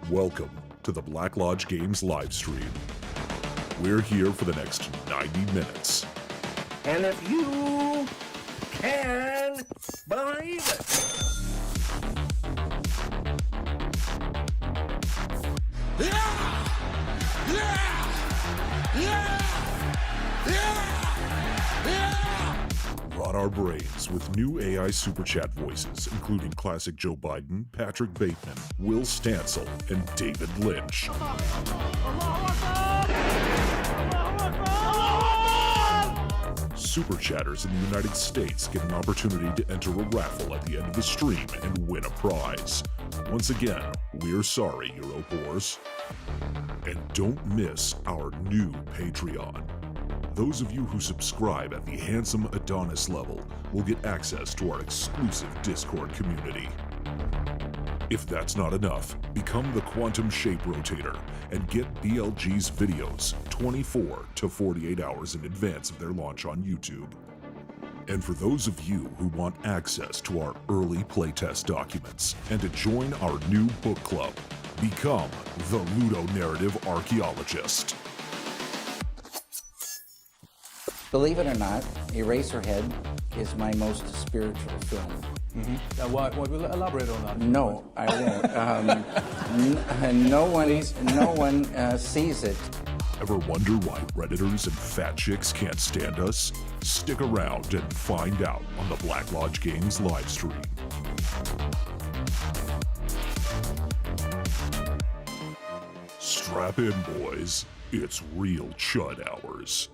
Welcome to the Black Lodge Games live stream. We're here for the next 90 minutes. And if you can believe it. Rot our brains with new AI super chat voices, including classic Joe Biden, Patrick Bateman, Will Stansel, and David Lynch. Super chatters in the United States get an opportunity to enter a raffle at the end of the stream and win a prize. Once again, we're sorry, Europors. And don't miss our new Patreon. Those of you who subscribe at the handsome Adonis level will get access to our exclusive Discord community. If that's not enough, become the Quantum Shape Rotator and get BLG's videos 24 to 48 hours in advance of their launch on YouTube. And for those of you who want access to our early playtest documents and to join our new book club, become the Ludonarrative Archaeologist. Believe it or not, Eraserhead is my most spiritual film. Mm-hmm. What will elaborate on that? No, I won't. No one sees it. Ever wonder why Redditors and fat chicks can't stand us? Stick around and find out on the Black Lodge Games live stream. Strap in, boys. It's real chud hours.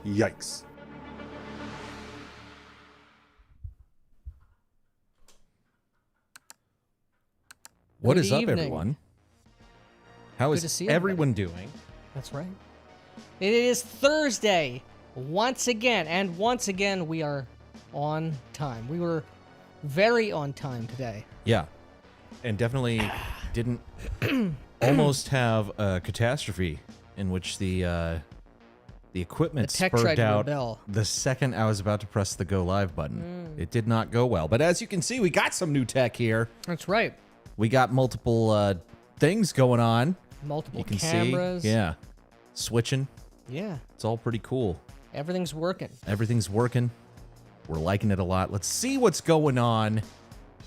Yikes. What Good is up, evening. everyone? How Good to is see everyone doing? That's right. It is Thursday once again, and once again we are on time. We were very on time today. Yeah, and definitely didn't almost have a catastrophe in which the equipment The tech tried spurred to out rebel. the second I was about to press the go live button. It did not go well, but as you can see, we got some new tech here. That's right. We got multiple things going on. Multiple You can cameras. see, yeah, switching. Yeah. It's all pretty cool. Everything's working. Everything's working. We're liking it a lot. Let's see what's going on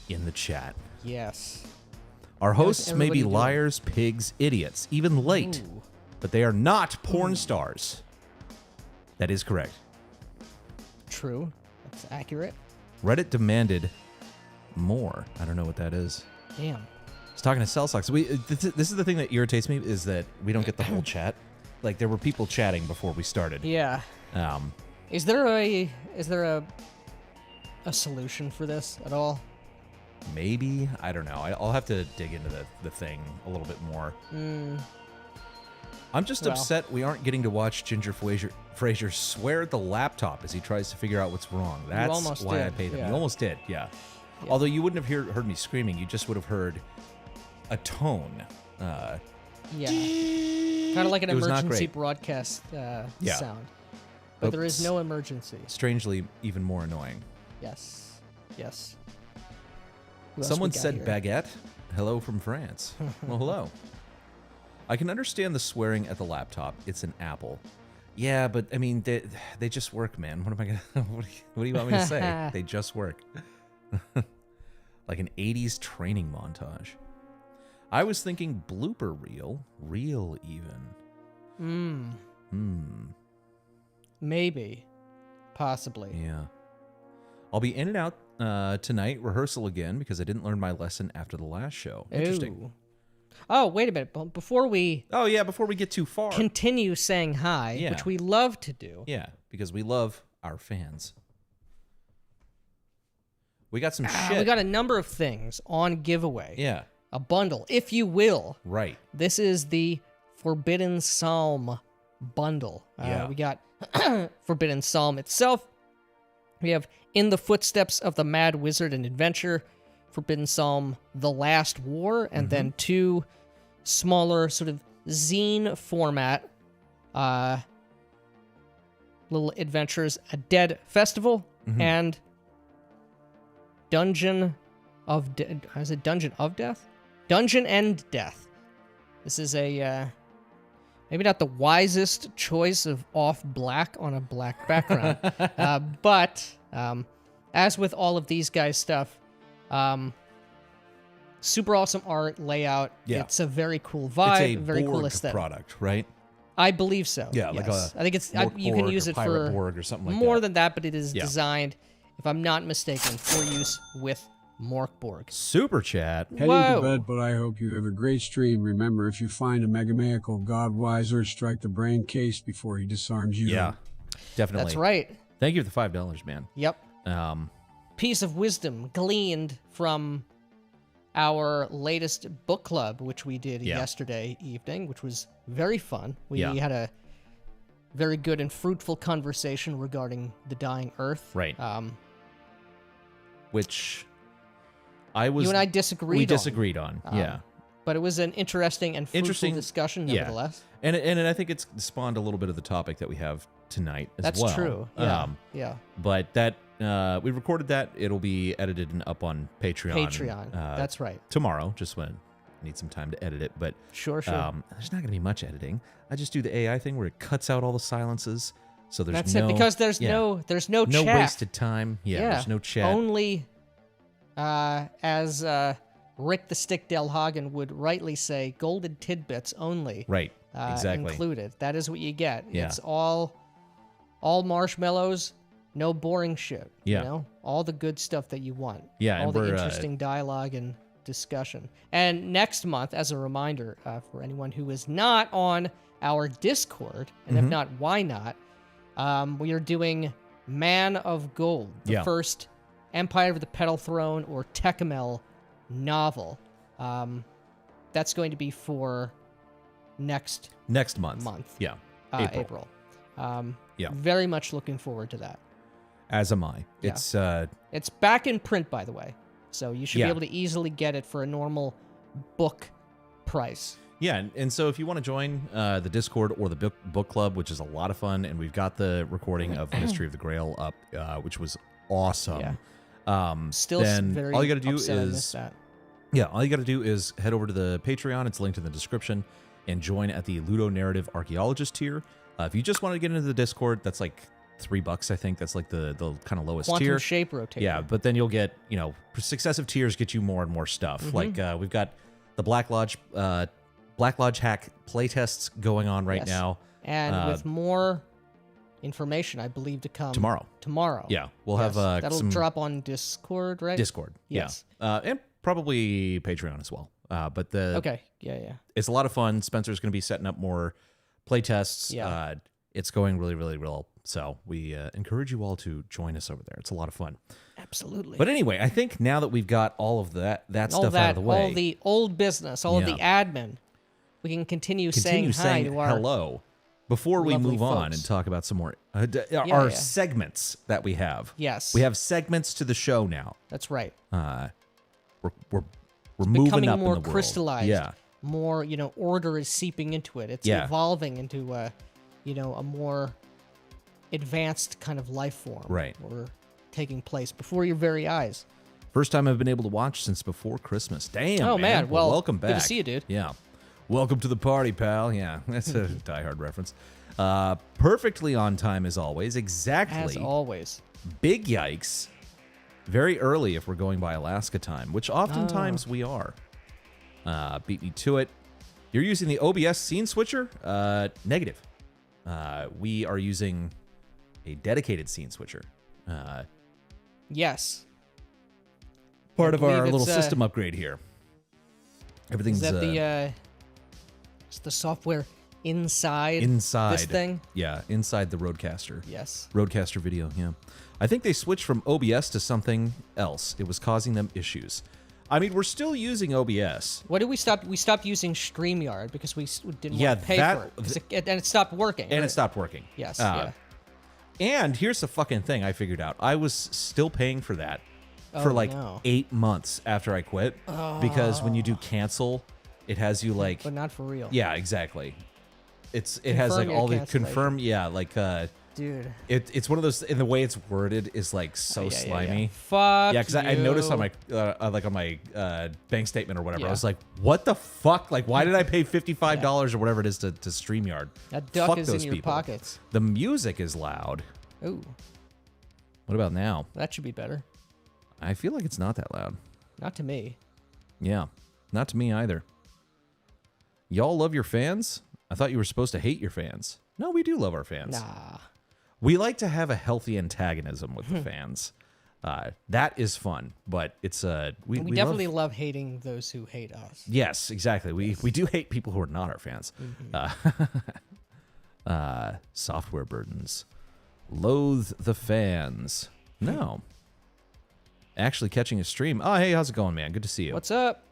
in the chat. Yes. Our hosts may everybody be doing? liars, pigs, idiots, even late, Ooh. but they are not porn stars. That is correct. True. That's accurate. Reddit demanded more. I don't know what that is. Damn. I was talking to Cellsox. This is the thing that irritates me is that we don't get the whole chat. Like there were people chatting before we started. Yeah. Is there a solution for this at all? Maybe, I don't know. I'll have to dig into the thing a little bit more. I'm just Well. upset we aren't getting to watch Ginger Fraser swear at the laptop as he tries to figure out what's wrong. That's almost why I did, paid him. yeah. You almost did, yeah. Although you wouldn't have heard me screaming, you just would have heard a tone. Yeah. Kind of like an It was not emergency great. broadcast Yeah. sound. But there is Oops. no emergency. Strangely, even more annoying. Yes. Yes. Who else Someone we got said here? baguette. Hello from France. Well, hello. I can understand the swearing at the laptop. It's an Apple. Yeah, but I mean, they just work, man. What am I gonna? What do you want me to say? They just work. Like an 80s training montage. I was thinking blooper reel, real even. Maybe. Possibly. Yeah. I'll be in and out tonight, rehearsal again, because I didn't learn my lesson after the last show. Interesting. Ooh. Oh, wait a minute. Before we Oh, yeah, before we get too far. continue saying hi, Yeah. which we love to do, Yeah, because we love our fans. We got some shit. we got a number of things on giveaway. Yeah, A bundle, if you will. right. This is the Forbidden Psalm bundle. Yeah. We got Forbidden Psalm itself. We have In the Footsteps of the Mad Wizard and Adventure, Forbidden Psalm, The Last War, and then two smaller sort of zine format little adventures, A Dead Festival and Dungeon is it Dungeon of Death? Dungeon End Death. This is a maybe not the wisest choice of off black on a black background, but as with all of these guys' stuff, super awesome art, layout. Yeah. It's a very cool It's vibe, a very cool Borg aesthetic. product, right? I believe so. Yeah, like yes. a I think it's Mork you can Borg use or it Pirate for Borg or something like more that. than that, but it is Yeah. designed, if I'm not mistaken, for use with Mork Borg. Super chat. Heading Whoa. to bed, but I hope you have a great stream. Remember, if you find a Megamaical God Wiser, strike the brain case before he disarms you. Yeah, definitely. That's right. Thank you for the $5, man. Yep. Um, Piece of wisdom gleaned from our latest book club, which we did Yeah. yesterday evening, which was very fun. We Yeah. had a very good and fruitful conversation regarding the dying Earth. right. Which I was. You and I disagreed. We on, disagreed on. Yeah. but it was an interesting and fruitful Interesting discussion, yeah. nevertheless. And I think it's spawned a little bit of the topic that we have tonight as That's well. true. Yeah. Yeah. But that we recorded that. It'll be edited and up on Patreon. Patreon. That's right. Tomorrow, just when I need some time to edit it. But Sure. there's not going to be much editing. I just do the AI thing where it cuts out all the silences. So there's That's no, it. Because there's yeah, no no chat. wasted time. Yeah, there's no chat. Only, as Rick the Stick Del Hagen would rightly say, golden tidbits only. Right. Exactly. Included. That is what you get. Yeah. It's all marshmallows, no boring shit. Yeah. You know? All the good stuff that you want. Yeah, All and the we're, interesting dialogue and discussion. And next month, as a reminder, for anyone who is not on our Discord, and Mm-hmm. if not, why not? We are doing Man of Gold, the Yeah. first Empire of the Petal Throne or Tecumel novel. That's going to be for next Next month. month. Yeah. April. Yeah. Very much looking forward to that. As am I. Yeah. It's back in print, by the way, so you should Yeah. be able to easily get it for a normal book price. Yeah, and so if you want to join the Discord or the book club, which is a lot of fun, and we've got the recording of Mystery of the Grail up, which was awesome. Still then very all you got to do upset I missed is that. all you got to do is head over to the Patreon. It's linked in the description, and join at the Ludo Narrative Archaeologist tier. If you just want to get into the Discord, that's like $3, I think. That's like the kind of lowest Quantum tier. shape rotator. Yeah, but then you'll get, successive tiers get you more and more stuff. Mm-hmm. Like we've got the Black Lodge hack playtests going on right Yes. now. And with more information, I believe, to come Tomorrow. Yeah, we'll Yes. have that'll some drop on Discord, right? Discord. Yes. Yeah. And probably Patreon as well. But Okay. Yeah. it's a lot of fun. Spencer's going to be setting up more playtests. Yeah. It's going really, really well. So we encourage you all to join us over there. It's a lot of fun. Absolutely. But anyway, I think now that we've got all of that all stuff out of the way, all the old business, all of the admin, we can continue saying hi to our hello before we lovely move on folks. and talk about some more our yeah. segments that we have. Yes. We have segments to the show now. That's right. We're moving Becoming up more in the world. crystallized. Yeah. More, order is seeping into it. It's Yeah. evolving into a more advanced kind of life form. Right. Or taking place before your very eyes. First time I've been able to watch since before Christmas. Damn. Oh, man. Well, welcome good back. to see you, dude. Yeah. Welcome to the party, pal. Yeah, that's a Die Hard reference. Perfectly on time as always. Exactly. As always. Big yikes. Very early if we're going by Alaska time, which oftentimes we are. Beat me to it. You're using the OBS scene switcher? Negative. We are using a dedicated scene switcher. Yes. Part I of our believe little it's, system upgrade here. Everything's Is that it's the software inside this thing? Yeah, inside the Roadcaster. Yes. Roadcaster video, yeah. I think they switched from OBS to something else. It was causing them issues. I mean, we're still using OBS. What did we stop? We stopped using StreamYard because we didn't Yeah, want to pay for it. 'Cause and it stopped working. And right? it stopped working. Yes. Yeah. And here's the fucking thing I figured out. I was still paying for that for like no. 8 months after I quit. Because when you do cancel, it has you like... But not for real. Yeah, exactly. It has like your all the cancellation. confirm, yeah, like Dude. It's one of those, and the way it's worded is like so slimy. Fuck Yeah, because I noticed on my like on my bank statement or whatever, I was like, "What the fuck? Like, why did I pay $55 or whatever it is to StreamYard?" That duck Fuck is those in your people. pockets. The music is loud. Ooh, What about now? that should be better. I feel like it's not that loud. Not to me. Yeah, not to me either. Y'all love your fans? I thought you were supposed to hate your fans. No, we do love our fans. Nah. We like to have a healthy antagonism with the fans. That is fun, but it's We definitely love hating those who hate us. Yes, exactly. We do hate people who are not our fans. Software burdens. Loathe the fans. No. Actually catching a stream. Oh, hey, how's it going, man? Good to see you. What's up?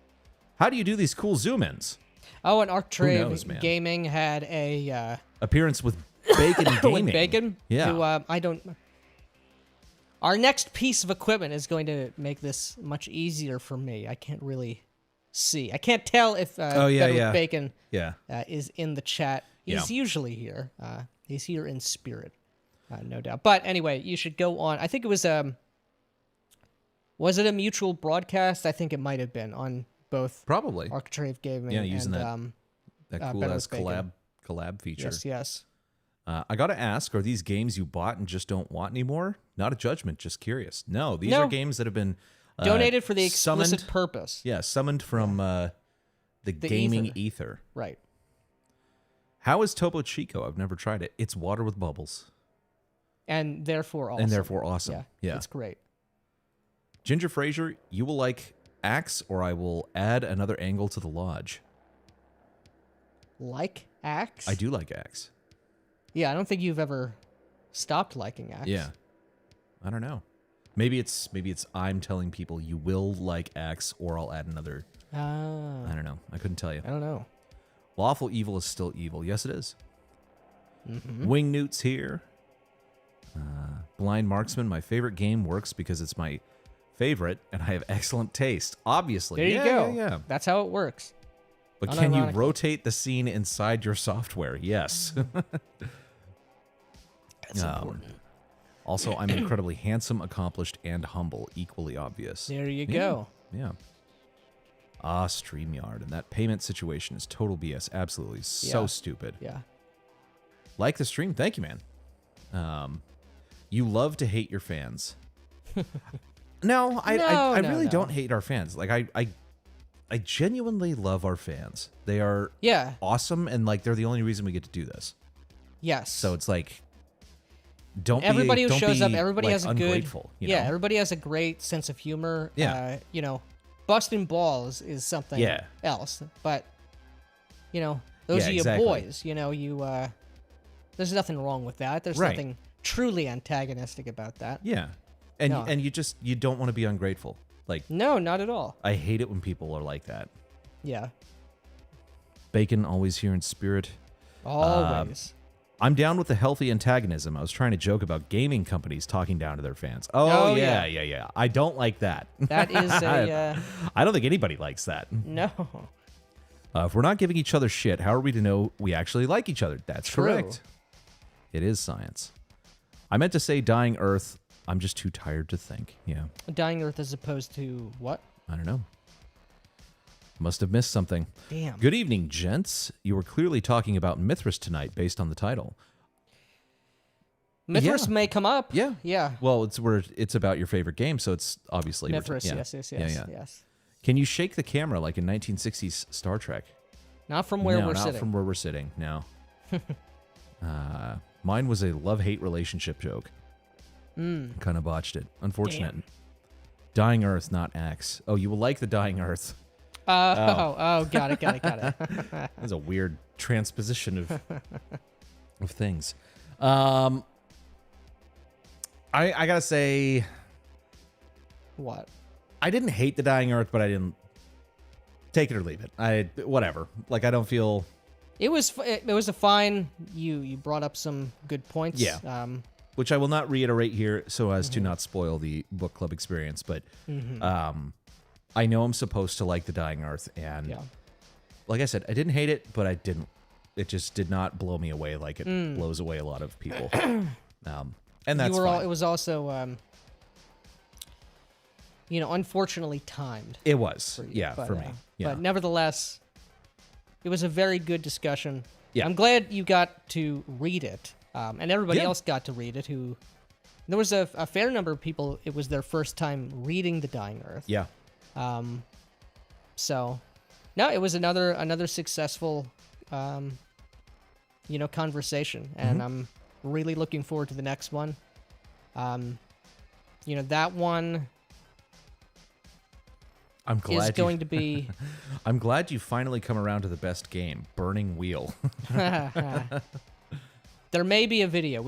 How do you do these cool zoom-ins? Oh, and knows, Arctrade man? Gaming had a Appearance with Bacon Gaming. with Bacon. Yeah. Who, I don't. Our next piece of equipment is going to make this much easier for me. I can't really see. I can't tell if Better with Bacon Yeah. is in the chat. He's Yeah. usually here. He's here in spirit, no doubt. But anyway, you should go on. I think it was it a mutual broadcast? I think it might have been on both Probably. Arctrade Gaming. Yeah, using and, that Better cool-ass with Bacon. collab feature. Yes, yes. I got to ask, are these games you bought and just don't want anymore? Not a judgment, just curious. No, these are games that have been Donated for the explicit summoned, purpose. Yeah, summoned from the gaming ether. ether. Right. How is Topo Chico? I've never tried it. It's water with bubbles. And therefore awesome. And therefore awesome. Yeah. It's great. Ginger Fraser, you will like Axe, or I will add another angle to the lodge. Like Axe? I do like Axe. Yeah, I don't think you've ever stopped liking Axe. Yeah. I don't know. Maybe it's I'm telling people you will like Axe, or I'll add another. Ah. I don't know. I couldn't tell you. I don't know. Lawful evil is still evil. Yes, it is. Mm-hmm. Wing Newt's here. Blind Marksman, my favorite game, works because it's my favorite and I have excellent taste. Obviously. There you go. Yeah. That's how it works. But can you Unironically. rotate the scene inside your software? Yes. That's important. Also, I'm incredibly handsome, accomplished, and humble. Equally obvious. There you go. Yeah. StreamYard. And that payment situation is total BS. Absolutely. So Yeah. stupid. Yeah. Like the stream. Thank you, man. You love to hate your fans. No, I really don't hate our fans. Like, I genuinely love our fans. They are awesome, and like they're the only reason we get to do this. Yes. So it's like, don't everybody be, who don't shows be, up, everybody like, has a good ungrateful, you know? everybody has a great sense of humor. Yeah. Busting balls is something else. But those are exactly. your boys. There's nothing wrong with that. There's Right. nothing truly antagonistic about that. Yeah. And No. and you don't want to be ungrateful. Like, No, not at all. I hate it when people are like that. Yeah. Bacon always here in spirit. Always. I'm down with the healthy antagonism. I was trying to joke about gaming companies talking down to their fans. Oh, yeah. I don't like that. That is a I don't think anybody likes that. no. If we're not giving each other shit, how are we to know we actually like each other? That's True. correct. It is science. I meant to say dying Earth. I'm just too tired to think. Yeah. Dying Earth as opposed to what? I don't know. Must have missed something. Damn. Good evening, gents. You were clearly talking about Mithras tonight based on the title. Mithras may come up. Yeah. Yeah. Well, it's about your favorite game, so it's obviously Mithras, yeah. yes. Can you shake the camera like in 1960s Star Trek? Not from where we're not sitting. from where we're sitting. No. Mine was a love-hate relationship joke. Kind of botched it. Unfortunate. Damn. Dying Earth, not Axe. Oh, you will like the Dying Earth. Got it. That's a weird transposition of things. I gotta say, What? I didn't hate the Dying Earth, but I didn't take it or leave it. Whatever. Like, I don't feel. It was a fine. You brought up some good points. Yeah. Which I will not reiterate here so as to not spoil the book club experience, but I know I'm supposed to like the Dying Earth, and like I said, I didn't hate it, but I didn't. It just did not blow me away like it blows away a lot of people. And that's fine. It was also, unfortunately timed. It was, For you, yeah, but, for me. Yeah. But nevertheless, it was a very good discussion. Yeah. I'm glad you got to read it, and everybody Yeah. else got to read it. There was a fair number of people. It was their first time reading The Dying Earth. Yeah. So, no, it was another successful, conversation, and I'm really looking forward to the next one. That one I'm glad is going to be. I'm glad you finally come around to the best game, Burning Wheel. There may be a video.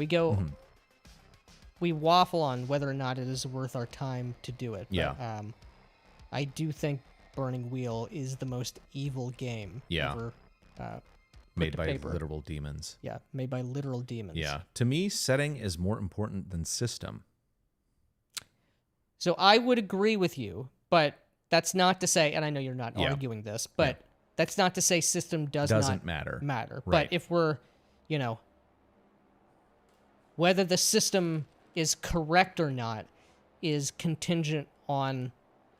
We waffle on whether or not it is worth our time to do it. But, Yeah. I do think Burning Wheel is the most evil game ever Made to by paper. literal demons. Yeah, made by literal demons. Yeah. To me, setting is more important than system. So I would agree with you, but that's not to say, and I know you're not Yeah. arguing this, but that's not to say system Doesn't not matter. matter. Right. But if we're, whether the system is correct or not is contingent on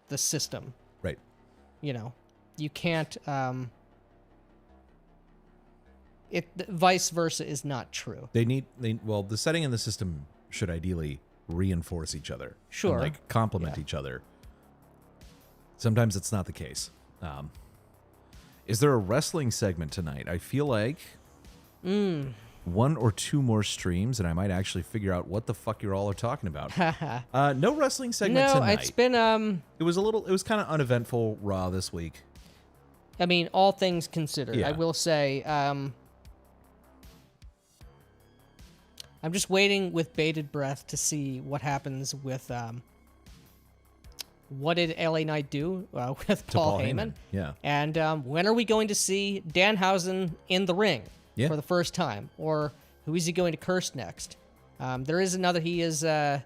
the system. Right. You can't, vice versa is not true. The setting and the system should ideally reinforce each other. Sure. And, complement each other. Sometimes it's not the case. Is there a wrestling segment tonight? I feel like one or two more streams, and I might actually figure out what the fuck you all are talking about. No wrestling segment No, tonight. it's been, It was kind of uneventful Raw this week. I mean, all things considered, Yeah. I will say, I'm just waiting with bated breath to see what happens with, what did LA Knight do with Paul Heyman? Yeah. And when are we going to see Danhausen in the ring Yeah. for the first time? Or who is he going to curse next? There is another, the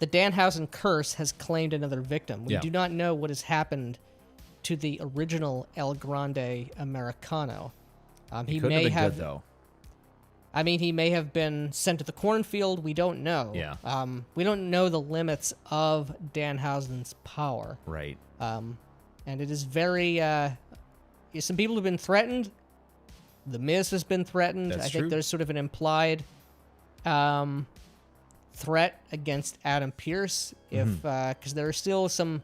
Danhausen curse has claimed another victim. We Yeah. do not know what has happened to the original El Grande Americano. He Couldn't may have been have, good, though. I mean, he may have been sent to the cornfield. We don't know. Yeah. We don't know the limits of Danhausen's power. Right. And it is very. Some people have been threatened. The Miz has been threatened. That's I think true. there's sort of an implied threat against Adam Pearce, if because there are still some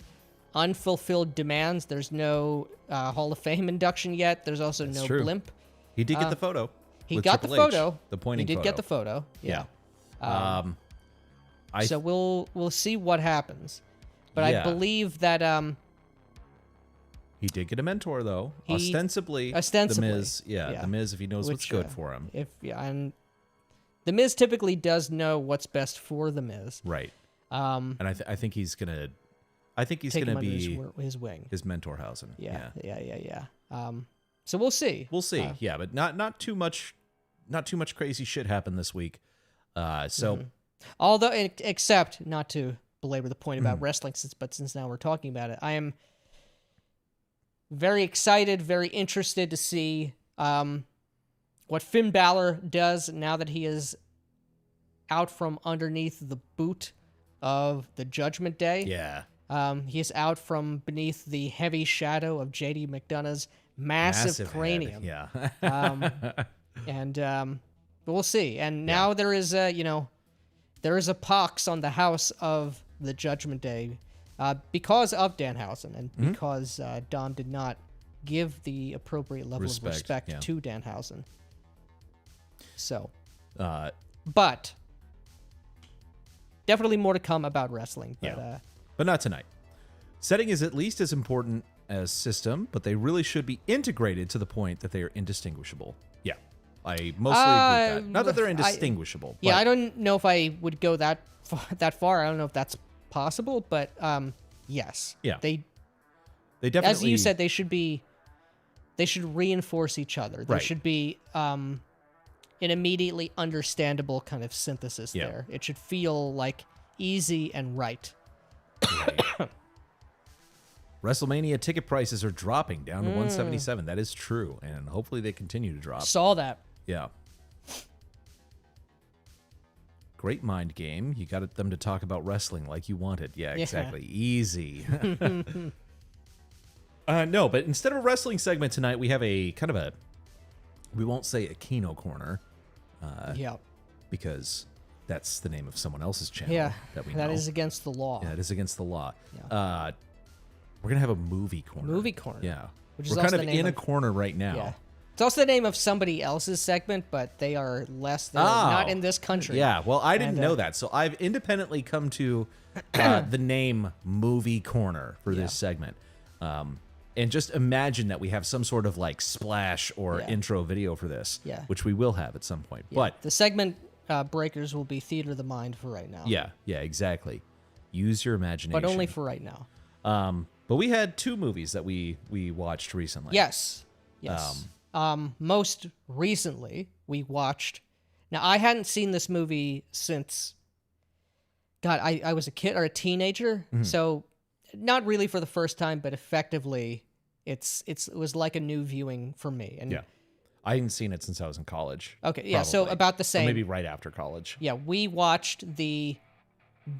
unfulfilled demands. There's no Hall of Fame induction yet. There's also no true. blimp. He did get the photo. He with got the Triple H, photo. The pointing He did photo. get the photo. Yeah. So we'll see what happens. But I Yeah. believe that He did get a mentor, though. He- Ostensibly, ostensibly, the Miz. Yeah, yeah. the Miz, if he knows what's Which, good for him. and the Miz typically does know what's best for the Miz. Right. And I think he's gonna. I think he's Take him gonna under be his wing. his mentorhausen. Yeah. So we'll see. We'll see. Yeah, but not too much. Not too much crazy shit happened this week. Although, except not to belabor the point Mm. about wrestling, since now we're talking about it, I am very excited, very interested to see what Finn Balor does now that he is out from underneath the boot of the Judgment Day. Yeah. He is out from beneath the heavy shadow of JD McDonough's massive head. cranium. Yeah. And but we'll see. And now there is a pox on the house of the Judgment Day because of Danhausen and because Dom did not give the appropriate level of respect yeah. to Danhausen. So, But but definitely more to come about wrestling. But not tonight. Setting is at least as important as system, but they really should be integrated to the point that they are indistinguishable. Yeah. I mostly agree with that. Not that they're indistinguishable. yeah, but I don't know if I would go that far. I don't know if that's possible, but yes. Yeah. They definitely, as you said, they should reinforce each other. There Right. should be an immediately understandable kind of synthesis Yeah. there. It should feel like easy and right. WrestleMania ticket prices are dropping down to $177. That is true, and hopefully they continue to drop. Saw that. Yeah. great mind game. You got them to talk about wrestling like you wanted. Yeah, exactly. Easy. No, but instead of a wrestling segment tonight, we have a kind of a, we won't say a Kino Corner. Yeah. Because that's the name of someone else's channel. Yeah. That we know. That is against the law. Yeah, it is against the law. Yeah. We're going to have a movie corner. Movie corner. Yeah. Which is We're also kind of the name in a of- corner right now. Yeah. It's also the name of somebody else's segment, but they are less. They're not in this country. Yeah, well, I didn't And, know that. So I've independently come to the name Movie Corner for this segment. And just imagine that we have some sort of like splash or intro video for this, which we will have at some point. Yeah. But the segment breakers will be theater of the mind for right now. yeah, exactly. Use your imagination. But only for right now. But we had 2 movies that we watched recently. Yes. Most recently, we watched. Now, I hadn't seen this movie since. God, I was a kid or a teenager, so not really for the first time, but effectively, it was like a new viewing for me. And Yeah. I hadn't seen it since I was in college. Okay, yeah, so probably. about the Or same. maybe right after college. Yeah, we watched the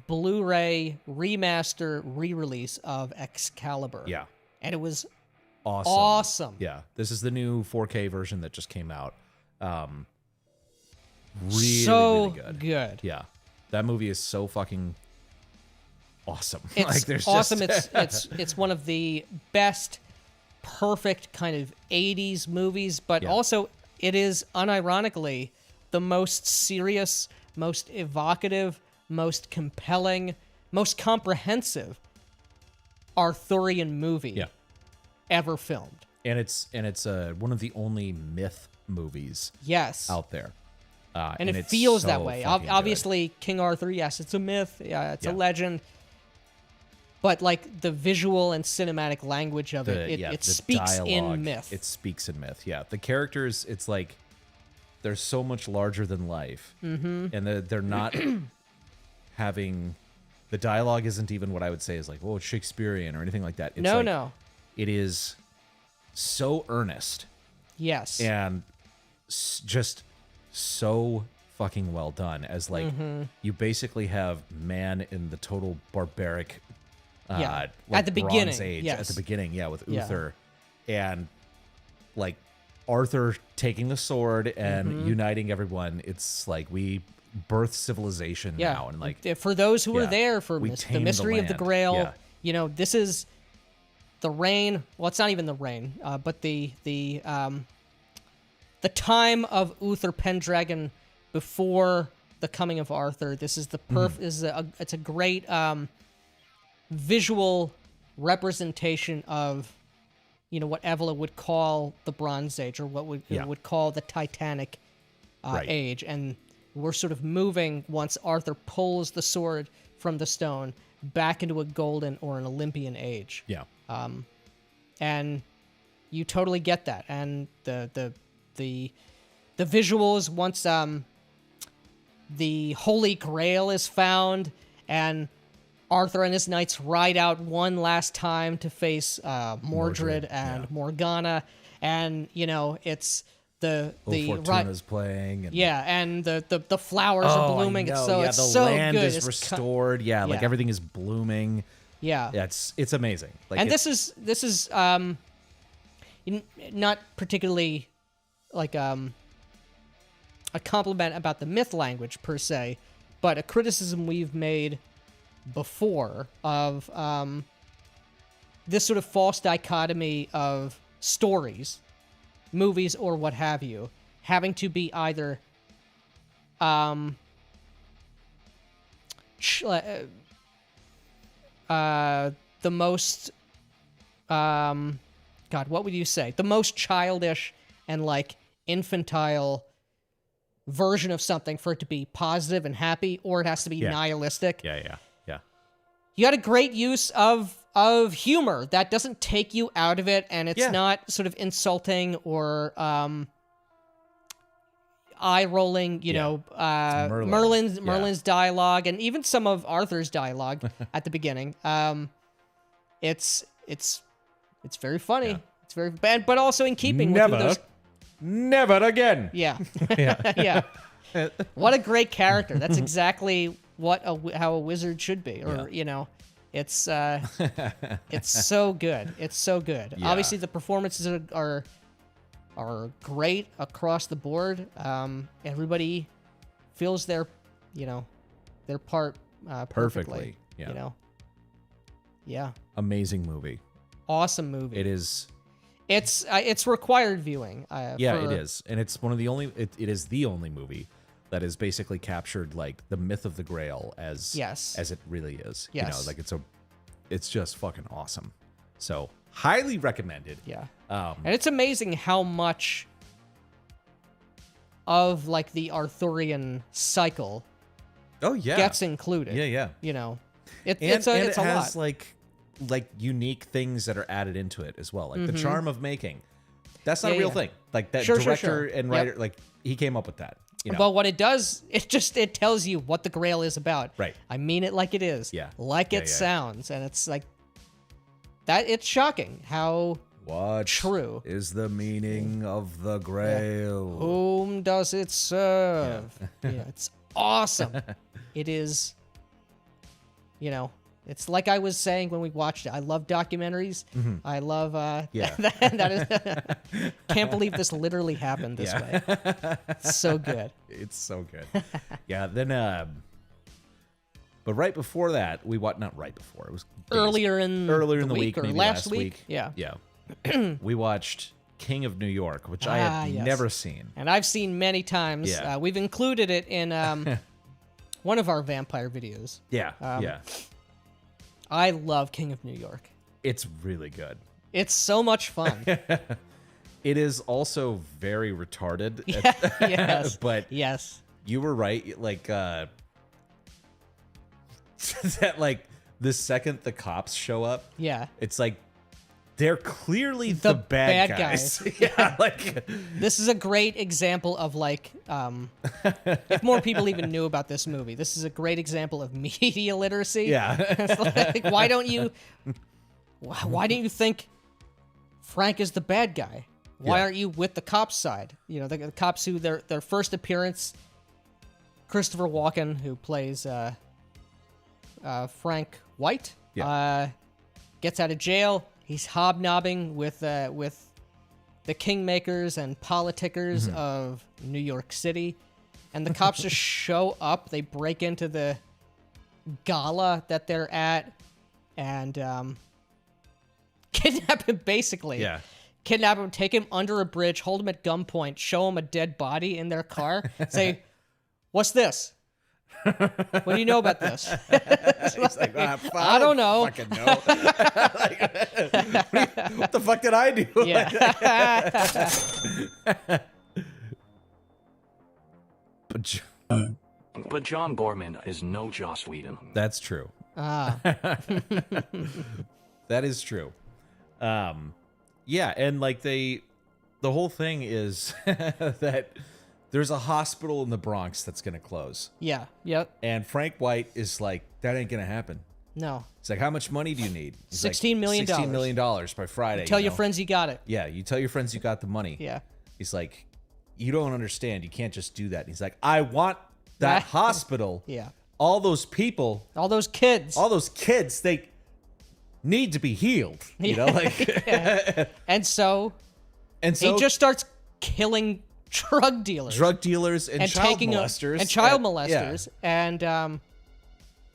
Blu-ray remaster re-release of Excalibur. Yeah. And it was Awesome. awesome. Yeah. This is the new 4K version that just came out. Really, so really good. Yeah. That movie is so fucking awesome. It's like, there's awesome. Just... it's one of the best, perfect kind of 80s movies, but also it is unironically the most serious, most evocative, most compelling, most comprehensive Arthurian movie ever filmed. And it's one of the only myth movies out there. And it it's feels so that way. fucking Obviously, King Arthur, yes, it's a myth. Yeah, it's a legend. But like the visual and cinematic language of it the speaks dialogue, in myth. It speaks in myth. Yeah, the characters, it's like they're so much larger than life, and they're not having the dialogue isn't even what I would say is like, oh, it's Shakespearean or anything like that. It's No. It is so earnest. Yes. And just so fucking well done. As like you basically have man in the total barbaric. Like at the Bronze beginning. Age, Yes. at the beginning, with Uther, and like Arthur taking the sword and uniting everyone. It's like we birth civilization now, and like for those who were there for we the tame mystery of the land. Grail, Yeah. you know, this is the reign. Well, it's not even the reign, but the time of Uther Pendragon before the coming of Arthur. This is the it's a great visual representation of, you know, what Evelyn would call the Bronze Age, or what would call the Titanic age, and we're sort of moving once Arthur pulls the sword from the stone back into a golden or an Olympian age. Yeah. And you totally get that, and the visuals once the Holy Grail is found, and Arthur and his knights ride out one last time to face Mordred and Morgana, and you know it's the Fortuna's playing, and and the flowers are blooming. It's so it's the so land good. is It's restored. Like everything is blooming. Yeah, it's amazing. Like, and this is not particularly like a compliment about the myth language per se, but a criticism we've made before of this sort of false dichotomy of stories, movies, or what have you, having to be either the most God, what would you say? The most childish and like infantile version of something for it to be positive and happy, or it has to be nihilistic. Yeah. You got a great use of humor that doesn't take you out of it, and it's not sort of insulting or eye-rolling, you know, Merlin's dialogue, and even some of Arthur's dialogue at the beginning. It's very funny. Yeah. It's very bad, but also in keeping with Never who those... again. Yeah. Yeah. What a great character. That's exactly how a wizard should be. Or, it's so good. It's so good. Yeah. Obviously, the performances are great across the board. Everybody feels their part perfectly. Yeah. Yeah. Amazing movie. Awesome movie. It is. It's required viewing. It is, and it's one of the only. It is the only movie that has basically captured like the myth of the Grail as it really is. Yes. It's just fucking awesome. So highly recommended. Yeah. And it's amazing how much of like the Arthurian cycle gets included. Yeah. It's a has lot. like unique things that are added into it as well. Like the charm of making. That's not a real thing. Like that director and writer, like he came up with that. But what it does, it tells you what the Grail is about. Right. I mean it like it is. Yeah. Like it sounds. And it's like that. It's shocking how What true is the meaning of the Grail? whom does it serve? Yeah, it's awesome. It is, it's like I was saying when we watched it. I love documentaries. I love that is can't believe this literally happened this way. It's so good. It's so good. Yeah, then but right before that, not right before. It was Earlier in the week or maybe last week. Yeah. We watched King of New York, which I had never seen. And I've seen many times. Yeah. We've included it in one of our vampire videos. Yeah. I love King of New York. It's really good. It's so much fun. It is also very retarded. Yes. But yes. you were right. Like, that, like, the second the cops show up, Yeah. it's like, they're clearly the bad guys. Yeah, like This is a great example of like, if more people even knew about this movie, this is a great example of media literacy. yeah, It's like, why don't you think Frank is the bad guy? Why Yeah. aren't you with the cops' side? The cops who their first appearance, Christopher Walken, who plays Frank White, gets out of jail. He's hobnobbing with the kingmakers and politickers of New York City, and the cops just show up. They break into the gala that they're at and kidnap him, basically. yeah. Kidnap him, take him under a bridge, hold him at gunpoint, show him a dead body in their car, say, "What's this? What do you know about this?" He's like, I don't know. Fucking know. What the fuck did I do? Yeah. But John Borman is no Joss Whedon. That's true. That is true. Yeah, and like the whole thing is that there's a hospital in the Bronx that's gonna close. Yeah. Yep. And Frank White is like, that ain't gonna happen. No. He's like, how much money do you need? He's like, $16 million. $16 million by Friday. Tell you your know? friends you got it. Yeah, you tell your friends you got the money. Yeah. He's like, you don't understand. You can't just do that. And he's like, I want that hospital. Yeah. All those people, All those kids. all those kids, they need to be healed. You know, like, And so and so he just starts killing drug dealers. drug dealers and child taking molesters. and child Yeah. molesters and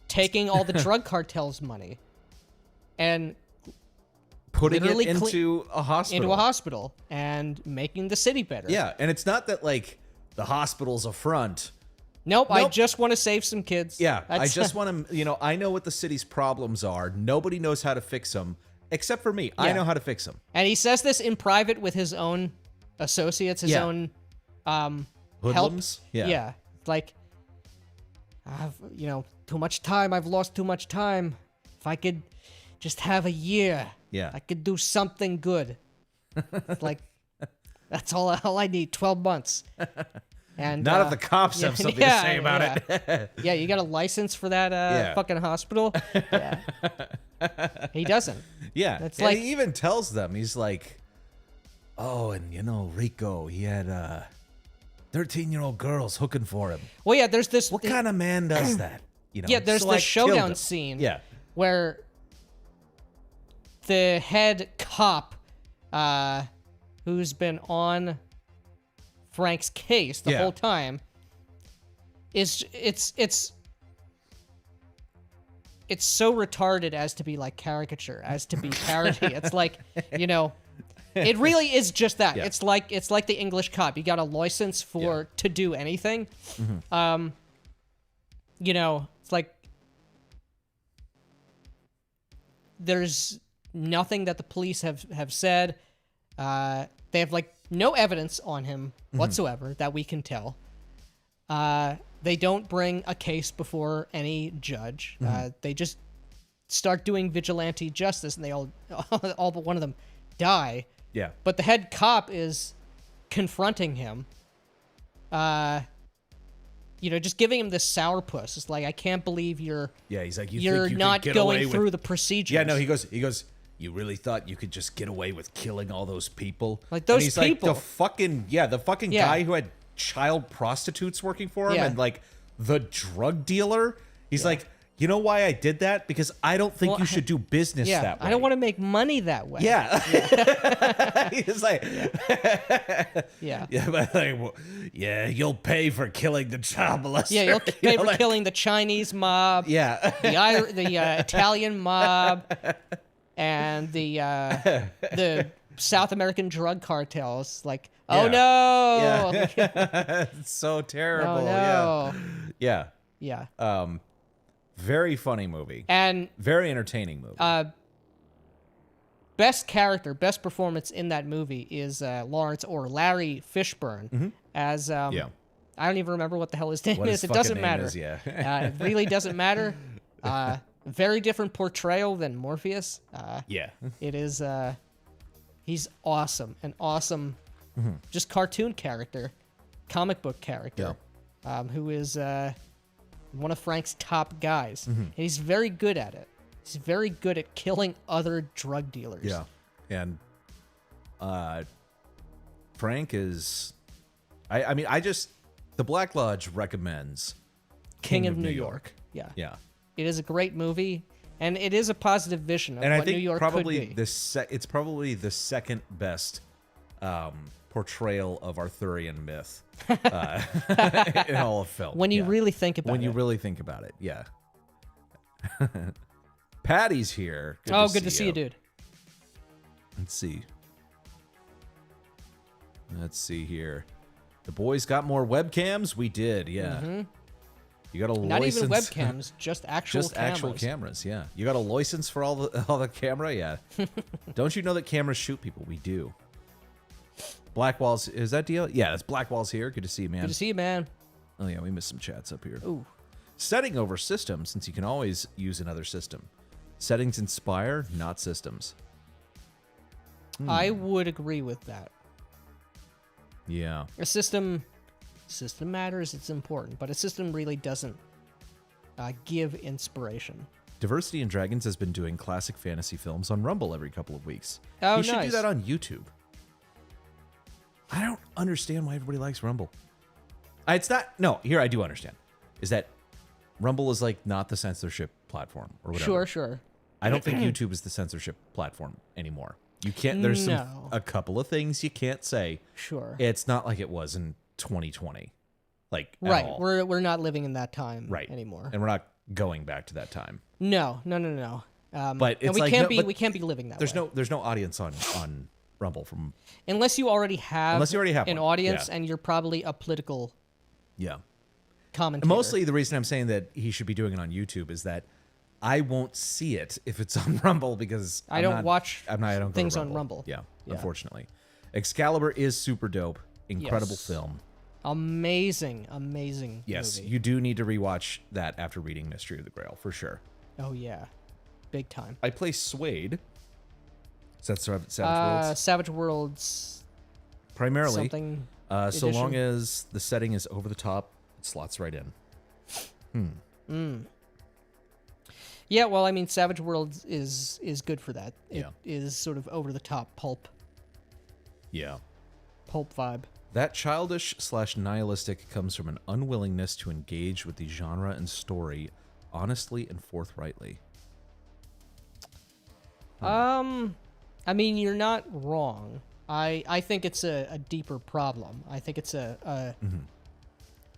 taking all the drug cartels' money and Putting it literally into a hospital. into a hospital and making the city better. Yeah, and it's not that like the hospital's a front. Nope. I Nope. just want to save some kids. Yeah, I That's- just want to, you know, I know what the city's problems are. Nobody knows how to fix them except for me. I Yeah. know how to fix them. And he says this in private with his own associates, his Yeah. own help. Hoodlums? Yeah. Yeah. Like, I've, too much time. I've lost too much time. If I could just have a year, Yeah. I could do something good. It's like, that's all I need, 12 months. And Not if the cops have something to say about it. Yeah, you got a license for that Yeah. fucking hospital? Yeah. He doesn't. Yeah. It's And like- he even tells them, he's like, oh, and you know, Rico, he had 13-year-old girl's hooking for him. Well, yeah, there's this. What kind of man does that? You know, Yeah, there's so the I killed showdown him. scene. Yeah. Where the head cop, who's been on Frank's case the whole time, it's so retarded as to be like caricature, as to be parody. It's like, you know, it really is just that. Yeah. It's like the English cop. You got a license to do anything. You know, it's like there's nothing that the police have said. They have like no evidence on him whatsoever that we can tell. They don't bring a case before any judge. They just start doing vigilante justice, and they all but one of them die. Yeah. But the head cop is confronting him. You know, just giving him this sourpuss. It's like, I can't believe you're He's like, you're think you not could get away going through with... the procedures. Yeah, no, he goes, you really thought you could just get away with killing all those people? Like, those and he's people. Like, the fucking guy who had child prostitutes working for him and like the drug dealer. He's like, you know why I did that? Because I don't think you should do business that way. I don't want to make money that way. Yeah. He's like, Yeah. yeah, but like, well, yeah, you'll pay for killing the child molester. Yeah, you'll pay for like, killing the Chinese mob, yeah, the Italian mob, and the South American drug cartels. Like, oh no! Yeah. It's so terrible. Oh no! Yeah. Yeah. Very funny movie. And very entertaining movie. best character, best performance in that movie is Lawrence or Larry Fishburne as I don't even remember what the hell his name What is. his It fucking doesn't name matter. is, yeah. It really doesn't matter. Very different portrayal than Morpheus. Yeah. It is. He's awesome. An awesome, just cartoon character, comic book character, who is one of Frank's top guys. And he's very good at it. He's very good at killing other drug dealers. Yeah. And Frank is... I mean, the Black Lodge recommends King of New York. Yeah. Yeah. It is a great movie, and it is a positive vision of And what I think New York probably could be. it's probably the second best portrayal of Arthurian myth in all of film. When you really think about it. When you really think about it, yeah. Patty's here. Good to see you, dude. Let's see here. The boys got more webcams? We did, yeah. You got a Not license. even webcams, just actual Just cameras. actual cameras, yeah. You got a license for all the camera, yeah. Don't you know that cameras shoot people? We do. Blackwall's, is that deal? Yeah, it's Blackwall's here. Good to see you, man. Good to see you, man. Oh yeah, we missed some chats up here. Ooh. Setting over system, since you can always use another system. Settings inspire, not systems. I would agree with that. Yeah. A system matters, it's important, but a system really doesn't give inspiration. Diversity in Dragons has been doing classic fantasy films on Rumble every couple of weeks. Oh, you should do nice. that on YouTube. I don't understand why everybody likes Rumble. It's not... No, here I do understand. Is that Rumble is like not the censorship platform or whatever. Sure. I don't think YouTube is the censorship platform anymore. You can't... There's No. a couple of things you can't say. Sure. It's not like it was in 2020. Like, at Right. all. We're not living in that time Right. anymore. And we're not going back to that time. No. But and it's we like, can't no, be but we can't be living that There's way. no audience on Rumble from... Unless you already have an one, audience yeah. and you're probably a political Yeah. commentator. Mostly the reason I'm saying that he should be doing it on YouTube is that I won't see it if it's on Rumble because I don't watch I don't go to things on Rumble. Yeah, Yeah. unfortunately. Excalibur is super dope. Incredible Yes. film. Amazing Yes, movie. you do need to rewatch that after reading Mystery of the Grail, for sure. Oh yeah. Big time. I play Suede. Is that Savage Worlds? Savage Worlds Primarily. something So edition. long as the setting is over the top, it slots right in. Yeah, well, I mean, Savage Worlds is good for that. It Yeah. is sort of over the top pulp Yeah. vibe. That childish / nihilistic comes from an unwillingness to engage with the genre and story honestly and forthrightly. I mean, you're not wrong. I think it's a deeper problem. I think it's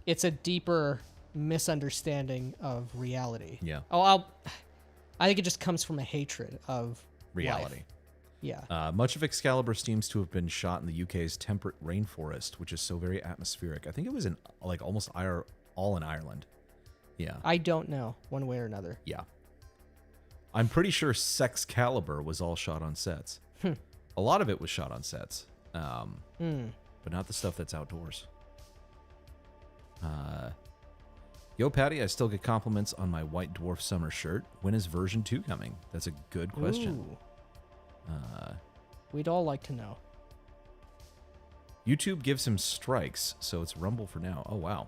it's a deeper misunderstanding of reality. Yeah. I think it just comes from a hatred of Reality. life. Yeah. Much of Excalibur seems to have been shot in the UK's temperate rainforest, which is so very atmospheric. I think it was in like almost all in Ireland. Yeah. I don't know one way or another. Yeah. I'm pretty sure Sexcalibur was all shot on sets. A lot of it was shot on sets, but not the stuff that's outdoors. Yo, Patty, I still get compliments on my White Dwarf summer shirt. When is version 2 coming? That's a good question. Ooh. We'd all like to know. YouTube gives him strikes, so it's Rumble for now. Oh, wow.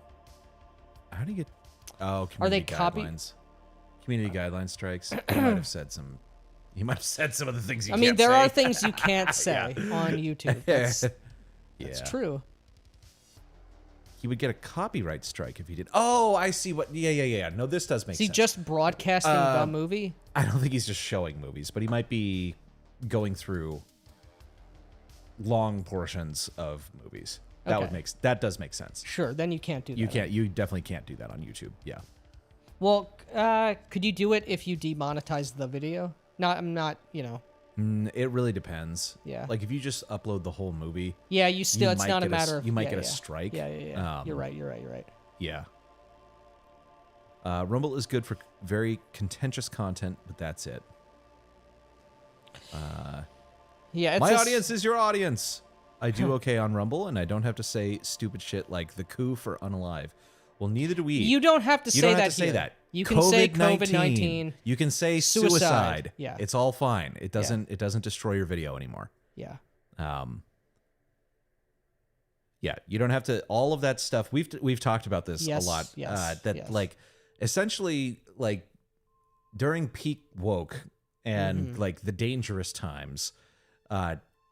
How do you get... Oh, community Are they copy- guidelines. Community guideline strikes. He might have said some... He might have said some of the things you I can't mean, there say. are things you can't say on YouTube. That's Yeah. true. He would get a copyright strike if he did. Oh, I see what... Yeah. No, this does make Is he sense. just broadcasting the movie? I don't think he's just showing movies, but he might be going through long portions of movies. That Okay. that does make sense. Sure, then you can't do that. You definitely can't do that on YouTube. Yeah. Well, could you do it if you demonetize the video? I'm not, It really depends. Yeah. Like if you just upload the whole movie. Yeah, you still, it's might not a get matter of... You might yeah, get a yeah. strike. Yeah. You're right. Yeah. Rumble is good for very contentious content, but that's it. Yeah, it's My audience is your audience. I do okay on Rumble, and I don't have to say stupid shit like the coup for unalive. Well, neither do we. You don't have to You say don't that have to say here. that. You can say COVID-19. 19. You can say suicide. Yeah. It's all fine. It doesn't. It doesn't destroy your video anymore. Yeah. Yeah. You don't have to. All of that stuff. We've talked about this Yes, a lot. yes, That yes. like, essentially, like during peak woke and like the dangerous times,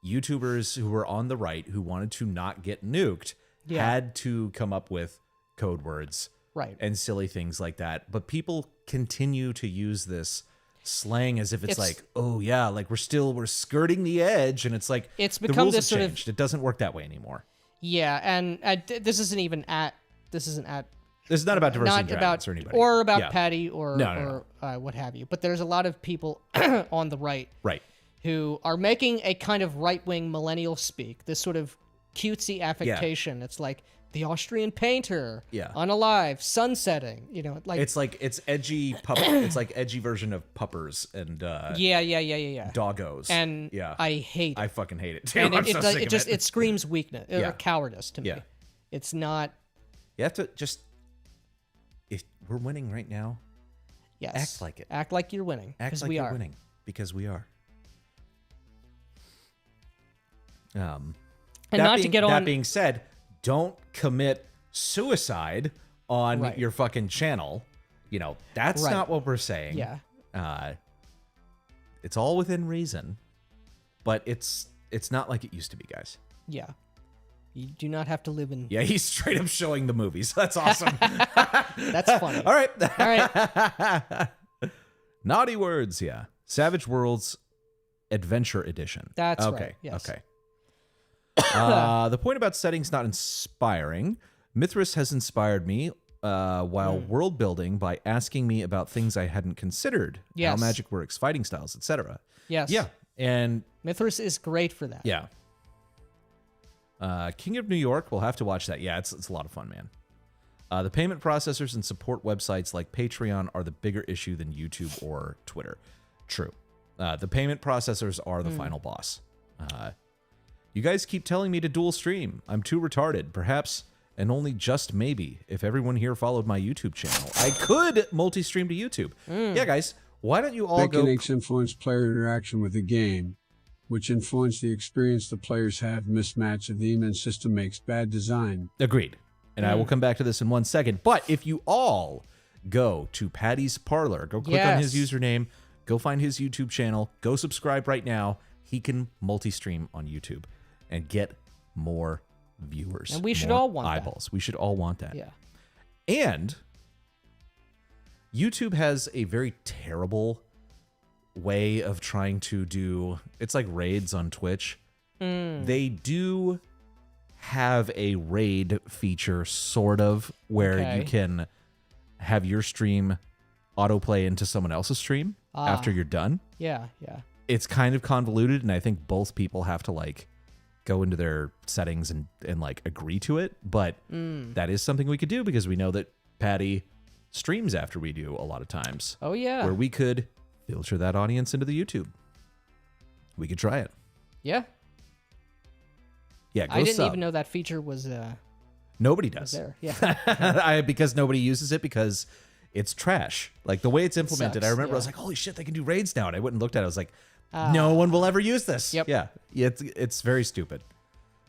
YouTubers who were on the right who wanted to not get nuked had to come up with code words. Right. And silly things like that. But people continue to use this slang as if it's like, oh yeah, like we're skirting the edge, and it's like It's the become rules this have sort of- changed. It doesn't work that way anymore. Yeah, and this isn't even at... This isn't at... This is not about diversity Not and about... dragons or anybody. Or about Yeah. Patty or No. what have you. But there's a lot of people on the right Right. who are making a kind of right-wing millennial speak, this sort of cutesy affectation. It's like the Austrian painter, unalive, sunsetting, It's like it's edgy it's like edgy version of puppers and yeah. doggos. And yeah. I hate it. I fucking hate it too. And I'm it, so does, sick it of just it. it screams weakness Yeah. or cowardice to me. Yeah. It's not. You have to just, if we're winning right now, Yes. act like it. Act like you're winning. Act Because like we you're are. winning, because we are. And not to get on. That being said, don't commit suicide on Right. your fucking channel. That's Right. not what we're saying. Yeah. It's all within reason, but it's not like it used to be, guys. Yeah. You do not have to live in. Yeah, he's straight up showing the movies. That's awesome. That's funny. All right. All right. Naughty words, yeah. Savage Worlds Adventure Edition. That's okay. right, yes. Okay. The point about settings not inspiring. Mithras has inspired me while world building by asking me about things I hadn't considered. Yes. How magic works, fighting styles, etc. Yes. Yeah. And Mithras is great for that. yeah. King of New York, we'll have to watch that. Yeah, it's a lot of fun, man. The payment processors and support websites like Patreon are the bigger issue than YouTube or Twitter. True. The payment processors are the final boss. You guys keep telling me to dual stream. I'm too retarded. Perhaps, and only just maybe, if everyone here followed my YouTube channel, I could multi-stream to YouTube. Yeah, guys, why don't you all go... Mechanics influence player interaction with the game, which influence the experience the players have. Mismatch of theme and system makes bad design. Agreed. And I will come back to this in 1 second. But if you all go to Patty's Parlor, go click on his username, go find his YouTube channel, go subscribe right now. He can multi-stream on YouTube and get more viewers. And we should more all want that. eyeballs. We should all want that. Yeah. And YouTube has a very terrible way of trying to do, it's like raids on Twitch. They do have a raid feature, sort of, where Okay. you can have your stream autoplay into someone else's stream after you're done. Yeah. It's kind of convoluted, and I think both people have to like go into their settings and like agree to it. But that is something we could do, because we know that Patty streams after we do a lot of times. Oh, yeah. Where we could filter that audience into the YouTube. We could try it. Yeah. Yeah, go I didn't sub. even know that feature was Nobody does. there. Yeah. Because nobody uses it, because it's trash. Like the way it's implemented, Sucks, I remember I was yeah. like, holy shit, they can do raids now. And I went and looked at it. I was like, no one will ever use this. Yep. Yeah. It's very stupid.